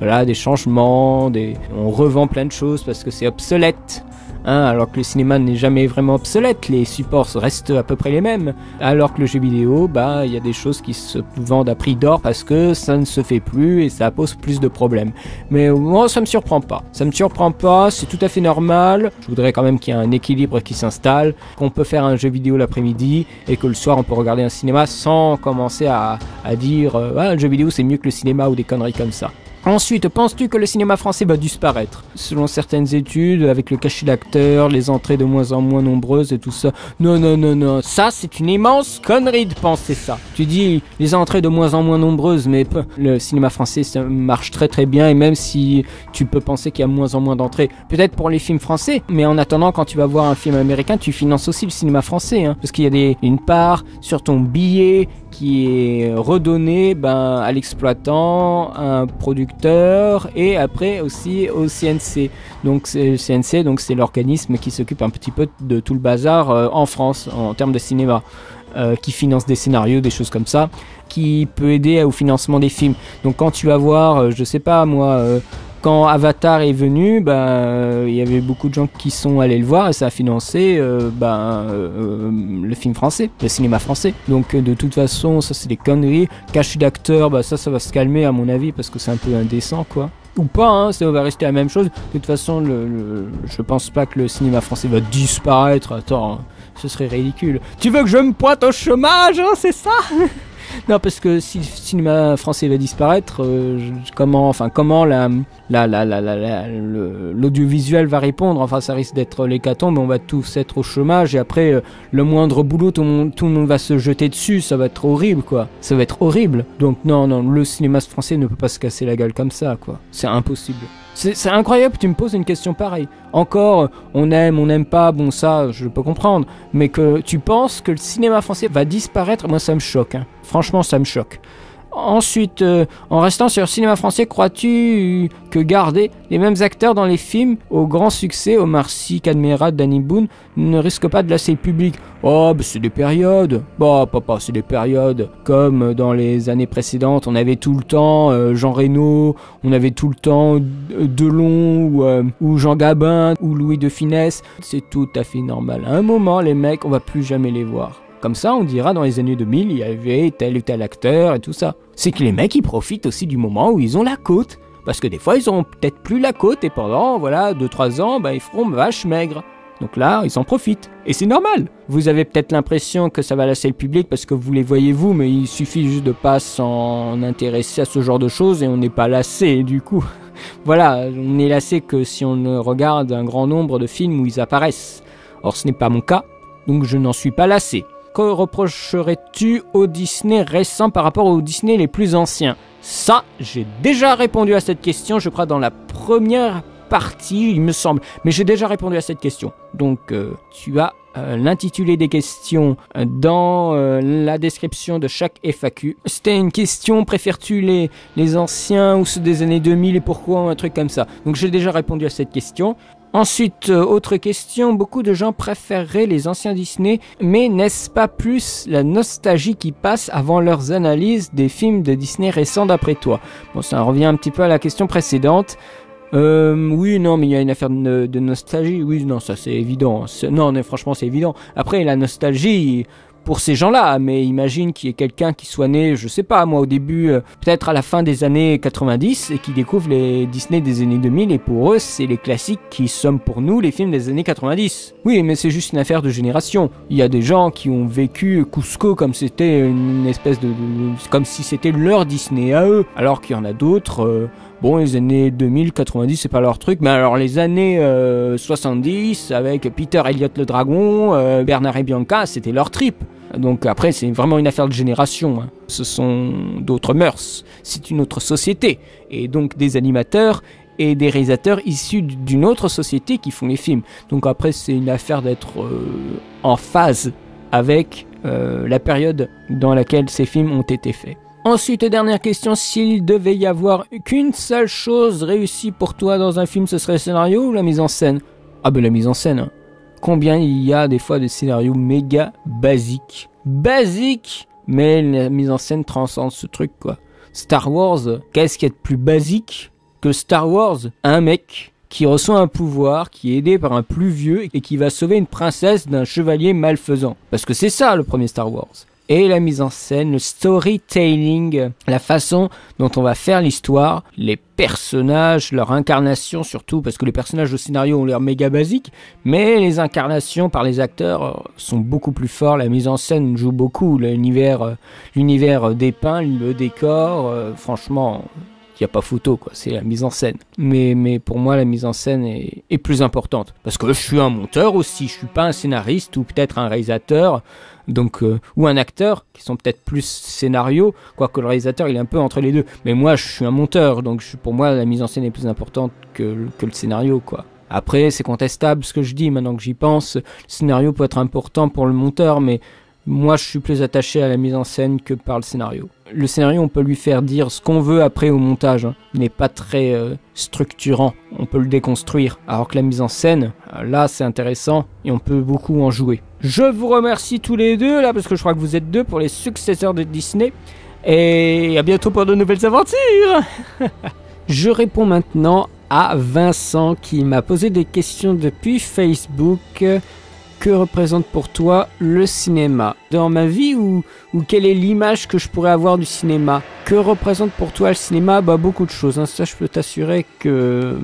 des changements, on revend plein de choses parce que c'est obsolète. hein, alors que le cinéma n'est jamais vraiment obsolète, les supports restent à peu près les mêmes, alors que le jeu vidéo, bah, il y a des choses qui se vendent à prix d'or parce que ça ne se fait plus et ça pose plus de problèmes. Mais moi, ça me surprend pas. Ça me surprend pas, c'est tout à fait normal. Je voudrais quand même qu'il y ait un équilibre qui s'installe, qu'on peut faire un jeu vidéo l'après-midi et que le soir on peut regarder un cinéma sans commencer à dire ah, le jeu vidéo c'est mieux que le cinéma ou des conneries comme ça. Ensuite, penses-tu que le cinéma français va disparaître? Selon certaines études, avec le cachet d'acteurs, les entrées de moins en moins nombreuses et tout ça. Non, non, non, non. Ça, c'est une immense connerie de penser ça. Tu dis les entrées de moins en moins nombreuses, mais le cinéma français, ça marche très très bien. Et même si tu peux penser qu'il y a moins en moins d'entrées, peut-être pour les films français, mais en attendant, quand tu vas voir un film américain, tu finances aussi le cinéma français. Hein, parce qu'il y a une part sur ton billet qui est redonné à l'exploitant, à un producteur et après aussi au CNC. Donc CNC, donc c'est l'organisme qui s'occupe un petit peu de tout le bazar en France en termes de cinéma, qui finance des scénarios, des choses comme ça, qui peut aider au financement des films. Donc quand tu vas voir, je sais pas moi, quand Avatar est venu, il y avait beaucoup de gens qui sont allés le voir et ça a financé le film français, le cinéma français. Donc de toute façon, ça c'est des conneries. Cachet d'acteurs, ça va se calmer à mon avis parce que c'est un peu indécent quoi. Ou pas, hein, ça va rester la même chose. De toute façon, je pense pas que le cinéma français va disparaître. Attends, hein, ce serait ridicule. Tu veux que je me pointe au chômage, hein, c'est ça? Non, parce que si le cinéma français va disparaître, comment l'audiovisuel va répondre? Enfin, ça risque d'être l'hécatombe, on va tous être au chômage et après, le moindre boulot, tout le monde va se jeter dessus, ça va être horrible, quoi. Ça va être horrible. Donc non, le cinéma français ne peut pas se casser la gueule comme ça, quoi. C'est impossible. C'est incroyable que tu me poses une question pareille. Encore, on n'aime pas, bon ça, je peux comprendre. Mais que tu penses que le cinéma français va disparaître, moi ça me choque. Hein. Franchement, ça me choque. Ensuite, en restant sur le cinéma français, crois-tu que garder les mêmes acteurs dans les films au grand succès, Omar Sy, Cadmerade, Danny Boone, ne risque pas de lasser le public? Oh, c'est des périodes. Papa, c'est des périodes. Comme dans les années précédentes, on avait tout le temps Jean Reno, on avait tout le temps Delon ou Jean Gabin ou Louis de Funès. C'est tout à fait normal. À un moment, les mecs, on va plus jamais les voir. Comme ça, on dira dans les années 2000, il y avait tel ou tel acteur et tout ça. C'est que les mecs, ils profitent aussi du moment où ils ont la côte. Parce que des fois, ils ont peut-être plus la côte et pendant, 2-3 ans, ils feront vache maigre. Donc là, ils en profitent. Et c'est normal. Vous avez peut-être l'impression que ça va lasser le public parce que vous les voyez vous, mais il suffit juste de pas s'en intéresser à ce genre de choses et on n'est pas lassé du coup. Voilà, on est lassé que si on regarde un grand nombre de films où ils apparaissent. Or, ce n'est pas mon cas, donc je n'en suis pas lassé. Que reprocherais-tu au Disney récent par rapport aux Disney les plus anciens? Ça, j'ai déjà répondu à cette question, je crois, dans la première partie, il me semble. Mais j'ai déjà répondu à cette question. Donc, tu as l'intitulé des questions dans la description de chaque FAQ. C'était une question, préfères-tu les anciens ou ceux des années 2000 et pourquoi, un truc comme ça. Donc, j'ai déjà répondu à cette question. Ensuite, autre question, beaucoup de gens préféreraient les anciens Disney, mais n'est-ce pas plus la nostalgie qui passe avant leurs analyses des films de Disney récents d'après toi? Bon, ça revient un petit peu à la question précédente. Oui, non, mais il y a une affaire de nostalgie. Oui, non, ça c'est évident. Non, mais franchement, c'est évident. Après, la nostalgie pour ces gens-là, mais imagine qu'il y ait quelqu'un qui soit né, je sais pas, moi au début, peut-être à la fin des années 90 et qui découvre les Disney des années 2000 et pour eux, c'est les classiques qui sont pour nous les films des années 90. Oui, mais c'est juste une affaire de génération. Il y a des gens qui ont vécu Cusco comme c'était une espèce comme si c'était leur Disney à eux, alors qu'il y en a d'autres... Bon, les années 2000, 90, c'est pas leur truc, mais alors les années 70, avec Peter Elliott le Dragon, Bernard et Bianca, c'était leur trip. Donc après, c'est vraiment une affaire de génération. Hein. Ce sont d'autres mœurs, c'est une autre société. Et donc des animateurs et des réalisateurs issus d'une autre société qui font les films. Donc après, c'est une affaire d'être en phase avec la période dans laquelle ces films ont été faits. Ensuite, dernière question, s'il devait y avoir qu'une seule chose réussie pour toi dans un film, ce serait le scénario ou la mise en scène? Ah ben la mise en scène, hein. Combien il y a des fois de scénarios méga basiques. Basiques, mais la mise en scène transcende ce truc, quoi. Star Wars, qu'est-ce qu'il y a de plus basique que Star Wars? Un mec qui reçoit un pouvoir, qui est aidé par un plus vieux et qui va sauver une princesse d'un chevalier malfaisant. Parce que c'est ça le premier Star Wars. Et la mise en scène, le storytelling, la façon dont on va faire l'histoire, les personnages, leur incarnation surtout, parce que les personnages au scénario ont l'air méga basiques, mais les incarnations par les acteurs sont beaucoup plus forts, la mise en scène joue beaucoup, l'univers dépeint, le décor, franchement... Il n'y a pas photo, quoi. C'est la mise en scène. Mais pour moi, la mise en scène est plus importante. Parce que je suis un monteur aussi, je suis pas un scénariste ou peut-être un réalisateur, donc ou un acteur, qui sont peut-être plus scénario, quoique le réalisateur, il est un peu entre les deux. Mais moi, je suis un monteur, donc pour moi, la mise en scène est plus importante que le scénario, quoi. Après, c'est contestable ce que je dis, maintenant que j'y pense. Le scénario peut être important pour le monteur, mais... Moi, je suis plus attaché à la mise en scène que par le scénario. Le scénario, on peut lui faire dire ce qu'on veut après au montage. Il n'est pas très structurant. On peut le déconstruire. Alors que la mise en scène, là, c'est intéressant et on peut beaucoup en jouer. Je vous remercie tous les deux, là, parce que je crois que vous êtes deux pour les successeurs de Disney. Et à bientôt pour de nouvelles aventures. Je réponds maintenant à Vincent qui m'a posé des questions depuis Facebook. Que représente pour toi le cinéma dans ma vie ou quelle est l'image que je pourrais avoir du cinéma? Que représente pour toi le cinéma? Beaucoup de choses, hein. Ça, je peux t'assurer que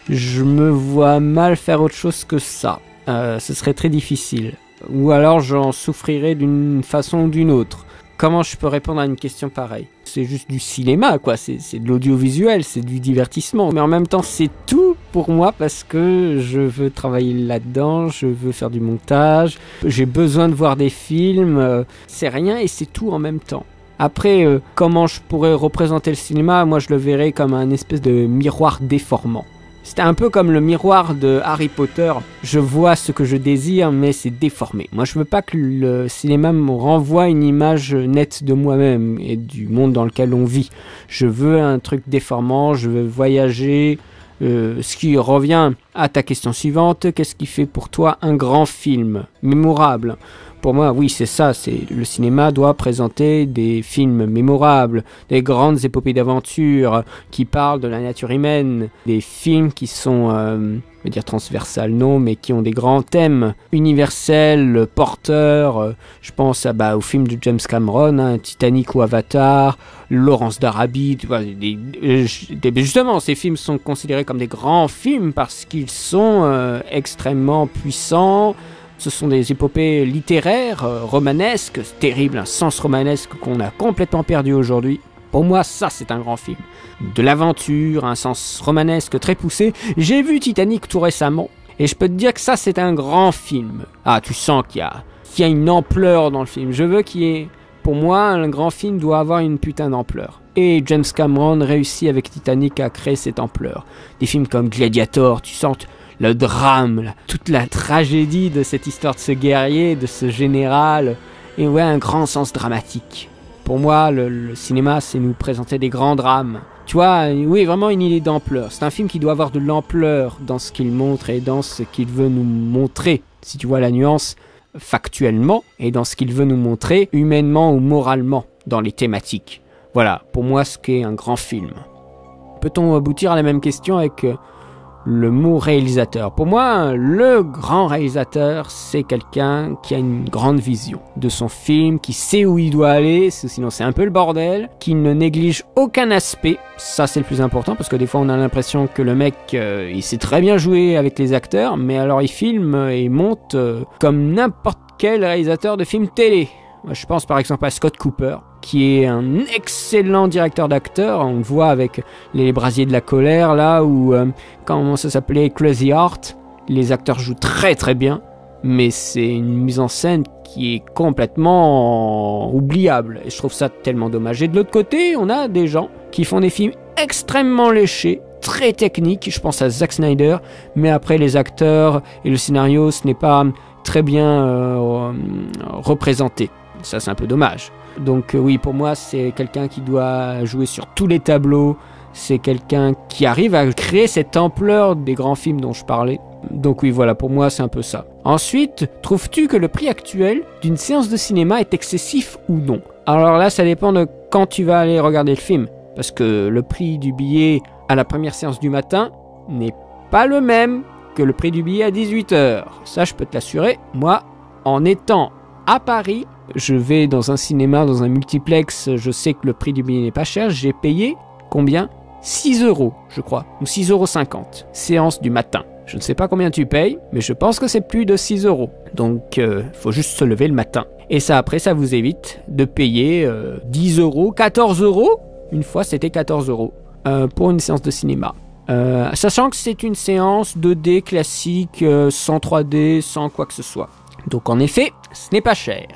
je me vois mal faire autre chose que ça. Ce serait très difficile. Ou alors j'en souffrirais d'une façon ou d'une autre. Comment je peux répondre à une question pareille? C'est juste du cinéma, quoi. C'est de l'audiovisuel, c'est du divertissement. Mais en même temps, c'est tout pour moi parce que je veux travailler là-dedans, je veux faire du montage, j'ai besoin de voir des films. C'est rien et c'est tout en même temps. Après, comment je pourrais représenter le cinéma? Moi, je le verrais comme un espèce de miroir déformant. C'était un peu comme le miroir de Harry Potter. Je vois ce que je désire, mais c'est déformé. Moi, je veux pas que le cinéma me renvoie une image nette de moi-même et du monde dans lequel on vit. Je veux un truc déformant, je veux voyager. Ce qui revient à ta question suivante, qu'est-ce qui fait pour toi un grand film mémorable? Pour moi, oui, c'est ça. Le cinéma doit présenter des films mémorables, des grandes épopées d'aventure qui parlent de la nature humaine, des films qui sont, je veux dire transversales, non, mais qui ont des grands thèmes universels, porteurs. Je pense au film de James Cameron, hein, Titanic ou Avatar, Lawrence d'Arabie. Justement, ces films sont considérés comme des grands films parce qu'ils sont extrêmement puissants. Ce sont des épopées littéraires, romanesques, c'est terrible, un sens romanesque qu'on a complètement perdu aujourd'hui. Pour moi, ça, c'est un grand film. De l'aventure, un sens romanesque très poussé. J'ai vu Titanic tout récemment, et je peux te dire que ça, c'est un grand film. Ah, tu sens qu'il y a une ampleur dans le film. Je veux qu'il y ait... Pour moi, un grand film doit avoir une putain d'ampleur. Et James Cameron réussit avec Titanic à créer cette ampleur. Des films comme Gladiator, tu sens... le drame, toute la tragédie de cette histoire de ce guerrier, de ce général, et ouais, un grand sens dramatique. Pour moi, le cinéma, c'est nous présenter des grands drames. Tu vois, oui, vraiment une idée d'ampleur. C'est un film qui doit avoir de l'ampleur dans ce qu'il montre et dans ce qu'il veut nous montrer, si tu vois la nuance, factuellement, et dans ce qu'il veut nous montrer, humainement ou moralement, dans les thématiques. Voilà, pour moi, ce qu'est un grand film. Peut-on aboutir à la même question avec... le mot réalisateur. Pour moi, le grand réalisateur, c'est quelqu'un qui a une grande vision de son film, qui sait où il doit aller, sinon c'est un peu le bordel, qui ne néglige aucun aspect. Ça, c'est le plus important, parce que des fois, on a l'impression que le mec, il sait très bien jouer avec les acteurs, mais alors il filme et monte comme n'importe quel réalisateur de film télé. Moi, je pense par exemple à Scott Cooper, qui est un excellent directeur d'acteurs. On le voit avec Les Brasiers de la Colère, là, ou comment ça s'appelait, Crazy Heart. Les acteurs jouent très très bien, mais c'est une mise en scène qui est complètement oubliable. Et je trouve ça tellement dommage. Et de l'autre côté, on a des gens qui font des films extrêmement léchés, très techniques. Je pense à Zack Snyder, mais après les acteurs et le scénario, ce n'est pas très bien représenté. Ça, c'est un peu dommage. Donc oui, pour moi, c'est quelqu'un qui doit jouer sur tous les tableaux. C'est quelqu'un qui arrive à créer cette ampleur des grands films dont je parlais. Donc oui, voilà, pour moi, c'est un peu ça. Ensuite, trouves-tu que le prix actuel d'une séance de cinéma est excessif ou non? Alors là, ça dépend de quand tu vas aller regarder le film. Parce que le prix du billet à la première séance du matin n'est pas le même que le prix du billet à 18h. Ça, je peux te l'assurer. Moi, en étant à Paris, je vais dans un cinéma, dans un multiplex, je sais que le prix du billet n'est pas cher. J'ai payé combien ? 6 €, je crois, ou 6,50 €. Séance du matin. Je ne sais pas combien tu payes, mais je pense que c'est plus de 6 €. Donc, faut juste se lever le matin. Et ça, après, ça vous évite de payer 10 €, 14 €. Une fois, c'était 14 € pour une séance de cinéma. Sachant que c'est une séance 2D classique, sans 3D, sans quoi que ce soit. Donc, en effet, ce n'est pas cher.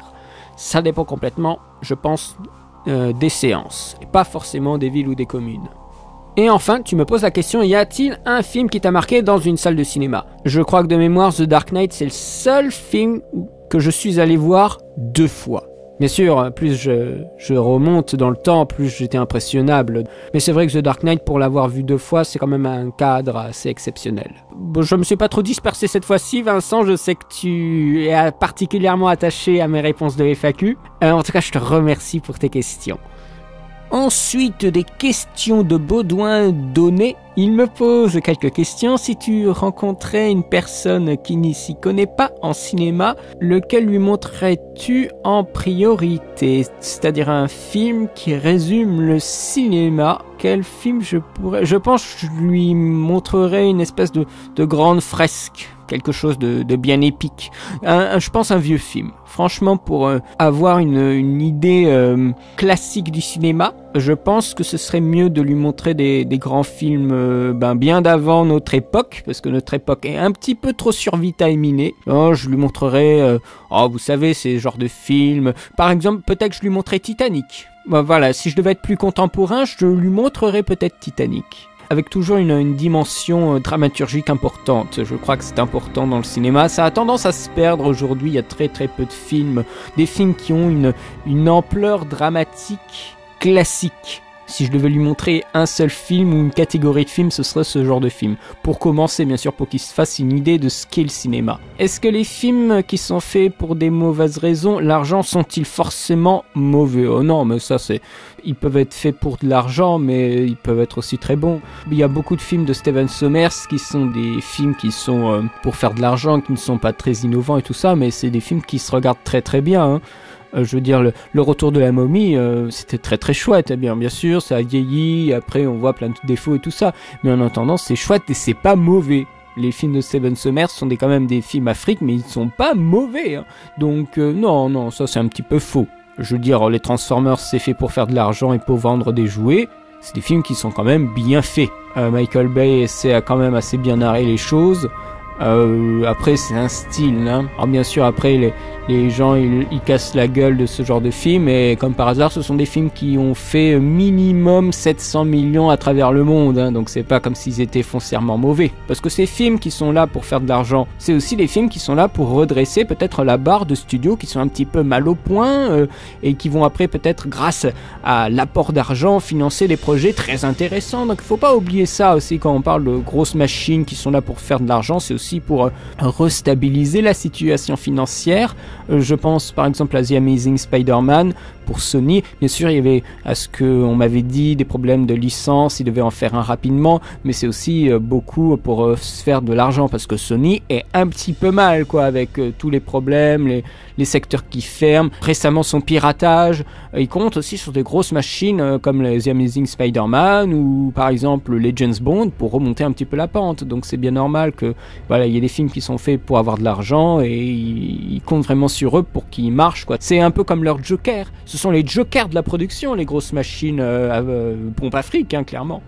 Ça dépend complètement, je pense, des séances, et pas forcément des villes ou des communes. Et enfin, tu me poses la question, y a-t-il un film qui t'a marqué dans une salle de cinéma ? Je crois que de mémoire, The Dark Knight, c'est le seul film que je suis allé voir 2 fois. Bien sûr, plus je remonte dans le temps, plus j'étais impressionnable. Mais c'est vrai que The Dark Knight, pour l'avoir vu 2 fois, c'est quand même un cadre assez exceptionnel. Bon, je me suis pas trop dispersé cette fois-ci, Vincent. Je sais que tu es particulièrement attaché à mes réponses de FAQ. En tout cas, je te remercie pour tes questions. Ensuite, des questions de Baudouin données. Il me pose quelques questions. Si tu rencontrais une personne qui n'y s'y connaît pas en cinéma, lequel lui montrerais-tu en priorité ? C'est-à-dire un film qui résume le cinéma. Quel film je pense que je lui montrerais une espèce de grande fresque. Quelque chose de bien épique. Je pense un vieux film. Franchement, pour avoir une idée classique du cinéma, je pense que ce serait mieux de lui montrer des grands films bien d'avant notre époque, parce que notre époque est un petit peu trop survitaminée. Je lui montrerais, vous savez, ces genres de films. Par exemple, peut-être que je lui montrerais Titanic. Voilà, si je devais être plus contemporain, je lui montrerais peut-être Titanic. Avec toujours une dimension dramaturgique importante. Je crois que c'est important dans le cinéma. Ça a tendance à se perdre aujourd'hui. Il y a très très peu de films. Des films qui ont une ampleur dramatique classique. Si je devais lui montrer un seul film ou une catégorie de films, ce serait ce genre de film. Pour commencer, bien sûr, pour qu'il se fasse une idée de ce qu'est le cinéma. Est-ce que les films qui sont faits pour des mauvaises raisons, l'argent, sont-ils forcément mauvais ? Oh non, mais ça c'est... Ils peuvent être faits pour de l'argent, mais ils peuvent être aussi très bons. Il y a beaucoup de films de Steven Sommers qui sont des films qui sont pour faire de l'argent, qui ne sont pas très innovants et tout ça, mais c'est des films qui se regardent très très bien, hein. Je veux dire, le retour de la momie, c'était très très chouette, bien sûr, ça a vieilli, après on voit plein de défauts et tout ça, mais en attendant c'est chouette et c'est pas mauvais. Les films de Steven Sommers sont quand même des films africains, mais ils sont pas mauvais, hein. Donc non, ça c'est un petit peu faux. Je veux dire, les Transformers c'est fait pour faire de l'argent et pour vendre des jouets, c'est des films qui sont quand même bien faits. Michael Bay essaie à quand même assez bien narrer les choses. Après c'est un style, hein. Alors bien sûr après les gens ils cassent la gueule de ce genre de film, et comme par hasard ce sont des films qui ont fait minimum 700 millions à travers le monde, hein. Donc c'est pas comme s'ils étaient foncièrement mauvais, parce que ces films qui sont là pour faire de l'argent, c'est aussi des films qui sont là pour redresser peut-être la barre de studios qui sont un petit peu mal au point, et qui vont après peut-être grâce à l'apport d'argent financer des projets très intéressants. Donc il faut pas oublier ça aussi quand on parle de grosses machines qui sont là pour faire de l'argent, c'est aussi pour restabiliser la situation financière. Je pense par exemple à The Amazing Spider-Man pour Sony. Bien sûr, il y avait, à ce qu'on m'avait dit, des problèmes de licence, ils devaient en faire un rapidement, mais c'est aussi beaucoup pour se faire de l'argent, parce que Sony est un petit peu mal, quoi, avec tous les problèmes, les secteurs qui ferment, récemment son piratage. Il compte aussi sur des grosses machines comme les The Amazing Spider-Man ou par exemple les James Bond pour remonter un petit peu la pente. Donc c'est bien normal que voilà, il y ait des films qui sont faits pour avoir de l'argent et ils comptent vraiment sur eux pour qu'ils marchent, quoi. C'est un peu comme leur Joker. Ce sont les Jokers de la production, les grosses machines pompe afrique, hein, clairement.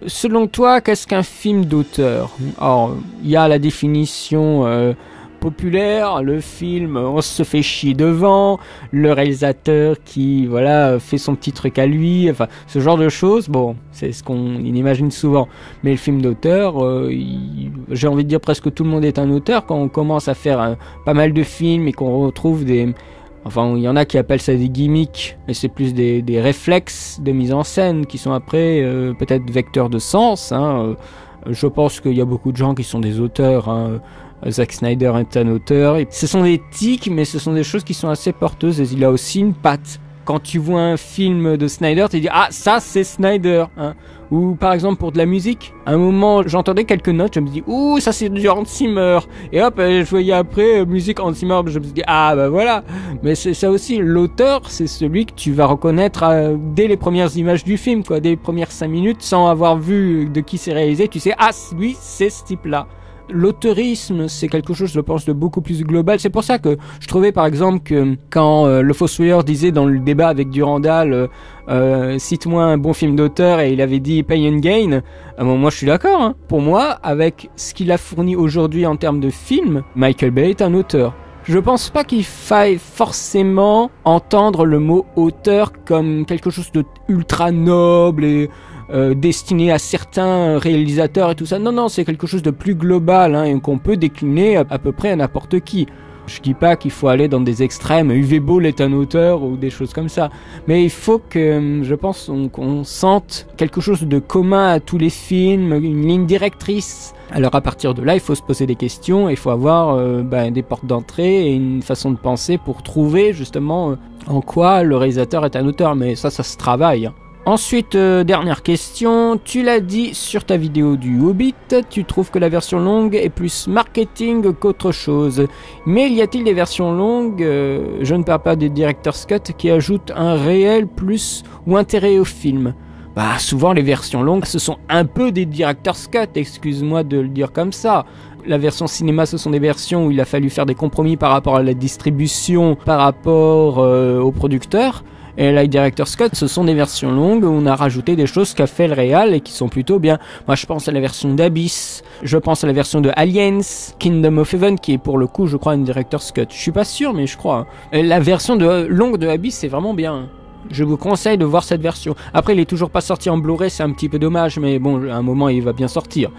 Selon toi, qu'est-ce qu'un film d'auteur ? Alors, il y a la définition populaire, le film, on se fait chier devant, le réalisateur qui, voilà, fait son petit truc à lui, enfin, ce genre de choses, bon, c'est ce qu'on imagine souvent. Mais le film d'auteur, j'ai envie de dire presque tout le monde est un auteur quand on commence à faire pas mal de films et qu'on retrouve des... Enfin, il y en a qui appellent ça des gimmicks, mais c'est plus des réflexes de mise en scène qui sont après peut-être vecteurs de sens, hein. Je pense qu'il y a beaucoup de gens qui sont des auteurs, hein. Zack Snyder est un auteur. Et ce sont des tics, mais ce sont des choses qui sont assez porteuses et il a aussi une patte. Quand tu vois un film de Snyder, tu te dis « Ah, ça c'est Snyder, hein !» Ou par exemple pour de la musique, à un moment j'entendais quelques notes, je me dis ouh ça c'est du Hans Zimmer, et hop je voyais après musique Hans Zimmer, je me dis ah bah voilà. Mais c'est ça aussi, l'auteur c'est celui que tu vas reconnaître dès les premières images du film, quoi, dès les premières 5 minutes, sans avoir vu de qui c'est réalisé, tu sais ah lui c'est ce type là. L'auteurisme, c'est quelque chose, je pense, de beaucoup plus global. C'est pour ça que je trouvais, par exemple, que quand le Fossoyeur disait dans le débat avec Durandal, cite-moi un bon film d'auteur, et il avait dit Pay and Gain, bon, moi je suis d'accord. Hein. Pour moi, avec ce qu'il a fourni aujourd'hui en termes de film, Michael Bay est un auteur. Je pense pas qu'il faille forcément entendre le mot auteur comme quelque chose de ultra noble et destiné à certains réalisateurs et tout ça. Non, non, c'est quelque chose de plus global, hein, et qu'on peut décliner à peu près à n'importe qui. Je dis pas qu'il faut aller dans des extrêmes, Uwe Boll est un auteur ou des choses comme ça. Mais il faut que, je pense, qu'on sente quelque chose de commun à tous les films, une ligne directrice. Alors à partir de là, il faut se poser des questions, il faut avoir des portes d'entrée et une façon de penser pour trouver justement en quoi le réalisateur est un auteur. Mais ça se travaille. Ensuite, dernière question, tu l'as dit sur ta vidéo du Hobbit, tu trouves que la version longue est plus marketing qu'autre chose. Mais y a-t-il des versions longues, je ne parle pas des Director's Cut, qui ajoutent un réel plus ou intérêt au film? Bah souvent les versions longues, ce sont un peu des Director's Cut, excuse-moi de le dire comme ça. La version cinéma, ce sont des versions où il a fallu faire des compromis par rapport à la distribution, par rapport aux producteurs. Et la Director's Cut, ce sont des versions longues où on a rajouté des choses qu'a fait le réal et qui sont plutôt bien. Moi, je pense à la version d'Abyss, je pense à la version de Aliens, Kingdom of Heaven, qui est pour le coup, je crois, une Director's Cut. Je suis pas sûr, mais je crois. Et la version longue de Abyss, c'est vraiment bien. Je vous conseille de voir cette version. Après, il est toujours pas sorti en Blu-ray, c'est un petit peu dommage, mais bon, à un moment, il va bien sortir.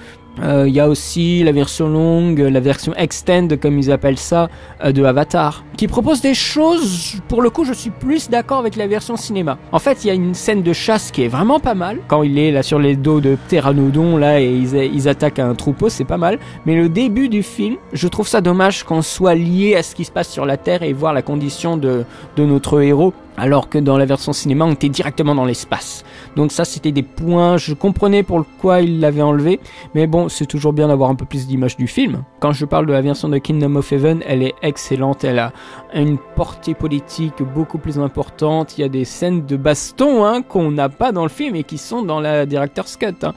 Il y a aussi la version longue, la version extend, comme ils appellent ça, de Avatar, qui propose des choses, pour le coup, je suis plus d'accord avec la version cinéma. En fait, il y a une scène de chasse qui est vraiment pas mal, quand il est là sur les dos de Pteranodon, là, et ils attaquent un troupeau, c'est pas mal. Mais le début du film, je trouve ça dommage qu'on soit lié à ce qui se passe sur la Terre et voir la condition de notre héros, alors que dans la version cinéma, on était directement dans l'espace. Donc ça, c'était des points, je comprenais pourquoi il l'avait enlevé, mais bon, c'est toujours bien d'avoir un peu plus d'images du film. Quand je parle de la version de Kingdom of Heaven, elle est excellente, elle a une portée politique beaucoup plus importante, il y a des scènes de baston qu'on n'a pas dans le film et qui sont dans la Director's Cut.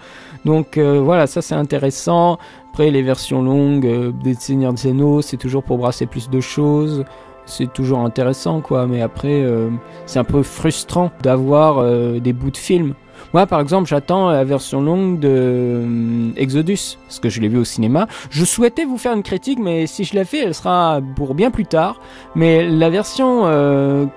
Donc voilà, ça c'est intéressant. Après, les versions longues des Seigneurs des Anneaux, c'est toujours pour brasser plus de choses. C'est toujours intéressant, quoi, mais après, c'est un peu frustrant d'avoir des bouts de film. Moi, par exemple, j'attends la version longue de Exodus, parce que je l'ai vu au cinéma. Je souhaitais vous faire une critique, mais si je la fais, elle sera pour bien plus tard. Mais la version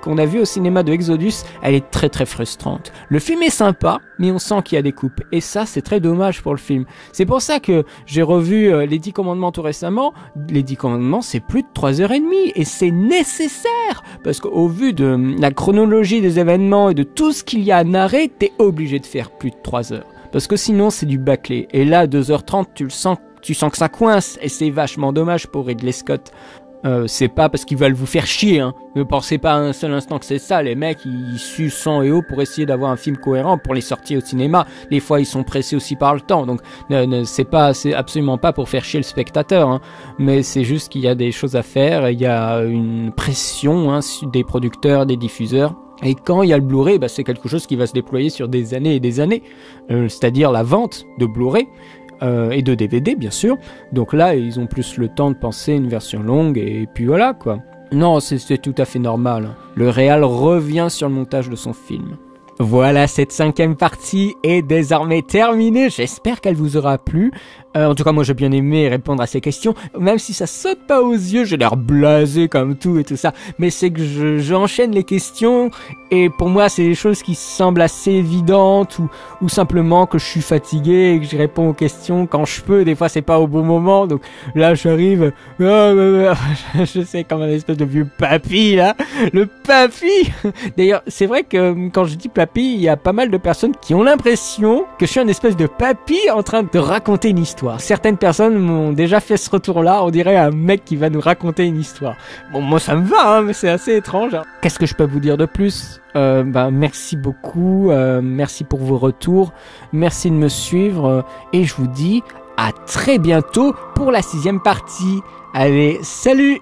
qu'on a vue au cinéma de Exodus, elle est très très frustrante. Le film est sympa, mais on sent qu'il y a des coupes. Et ça, c'est très dommage pour le film. C'est pour ça que j'ai revu les 10 commandements tout récemment. Les 10 commandements, c'est plus de 3h30, et c'est nécessaire, parce qu'au vu de la chronologie des événements et de tout ce qu'il y a à narrer, t'es obligé de faire plus de 3 heures. Parce que sinon, c'est du bâclé. Et là, 2h30, tu sens que ça coince, et c'est vachement dommage pour Ridley Scott. C'est pas parce qu'ils veulent vous faire chier, Ne pensez pas un seul instant que c'est ça. Les mecs, ils suent sang et eau pour essayer d'avoir un film cohérent pour les sorties au cinéma. Des fois, ils sont pressés aussi par le temps. Donc, c'est absolument pas pour faire chier le spectateur, Mais c'est juste qu'il y a des choses à faire. Il y a une pression, des producteurs, des diffuseurs. Et quand il y a le Blu-ray, c'est quelque chose qui va se déployer sur des années et des années. C'est-à-dire la vente de Blu-ray. Et de DVD bien sûr, donc là ils ont plus le temps de penser une version longue et puis voilà quoi. Non, c'est tout à fait normal. Le réal revient sur le montage de son film. Voilà, cette 5e partie est désormais terminée, j'espère qu'elle vous aura plu. En tout cas, moi j'ai bien aimé répondre à ces questions, même si ça saute pas aux yeux, j'ai l'air blasé comme tout et tout ça, mais c'est que j'enchaîne les questions, et pour moi c'est des choses qui semblent assez évidentes, ou simplement que je suis fatigué et que je réponds aux questions quand je peux, des fois c'est pas au bon moment, donc là j'arrive, je sais, comme un espèce de vieux papy là, le papy. D'ailleurs, c'est vrai que quand je dis papy, il y a pas mal de personnes qui ont l'impression que je suis un espèce de papy en train de raconter une histoire. histoire. Certaines personnes m'ont déjà fait ce retour-là, on dirait un mec qui va nous raconter une histoire. Bon, moi ça me va, hein, mais c'est assez étrange. Hein. Qu'est-ce que je peux vous dire de plus? Merci beaucoup, merci pour vos retours, merci de me suivre, et je vous dis à très bientôt pour la 6e partie. Allez, salut!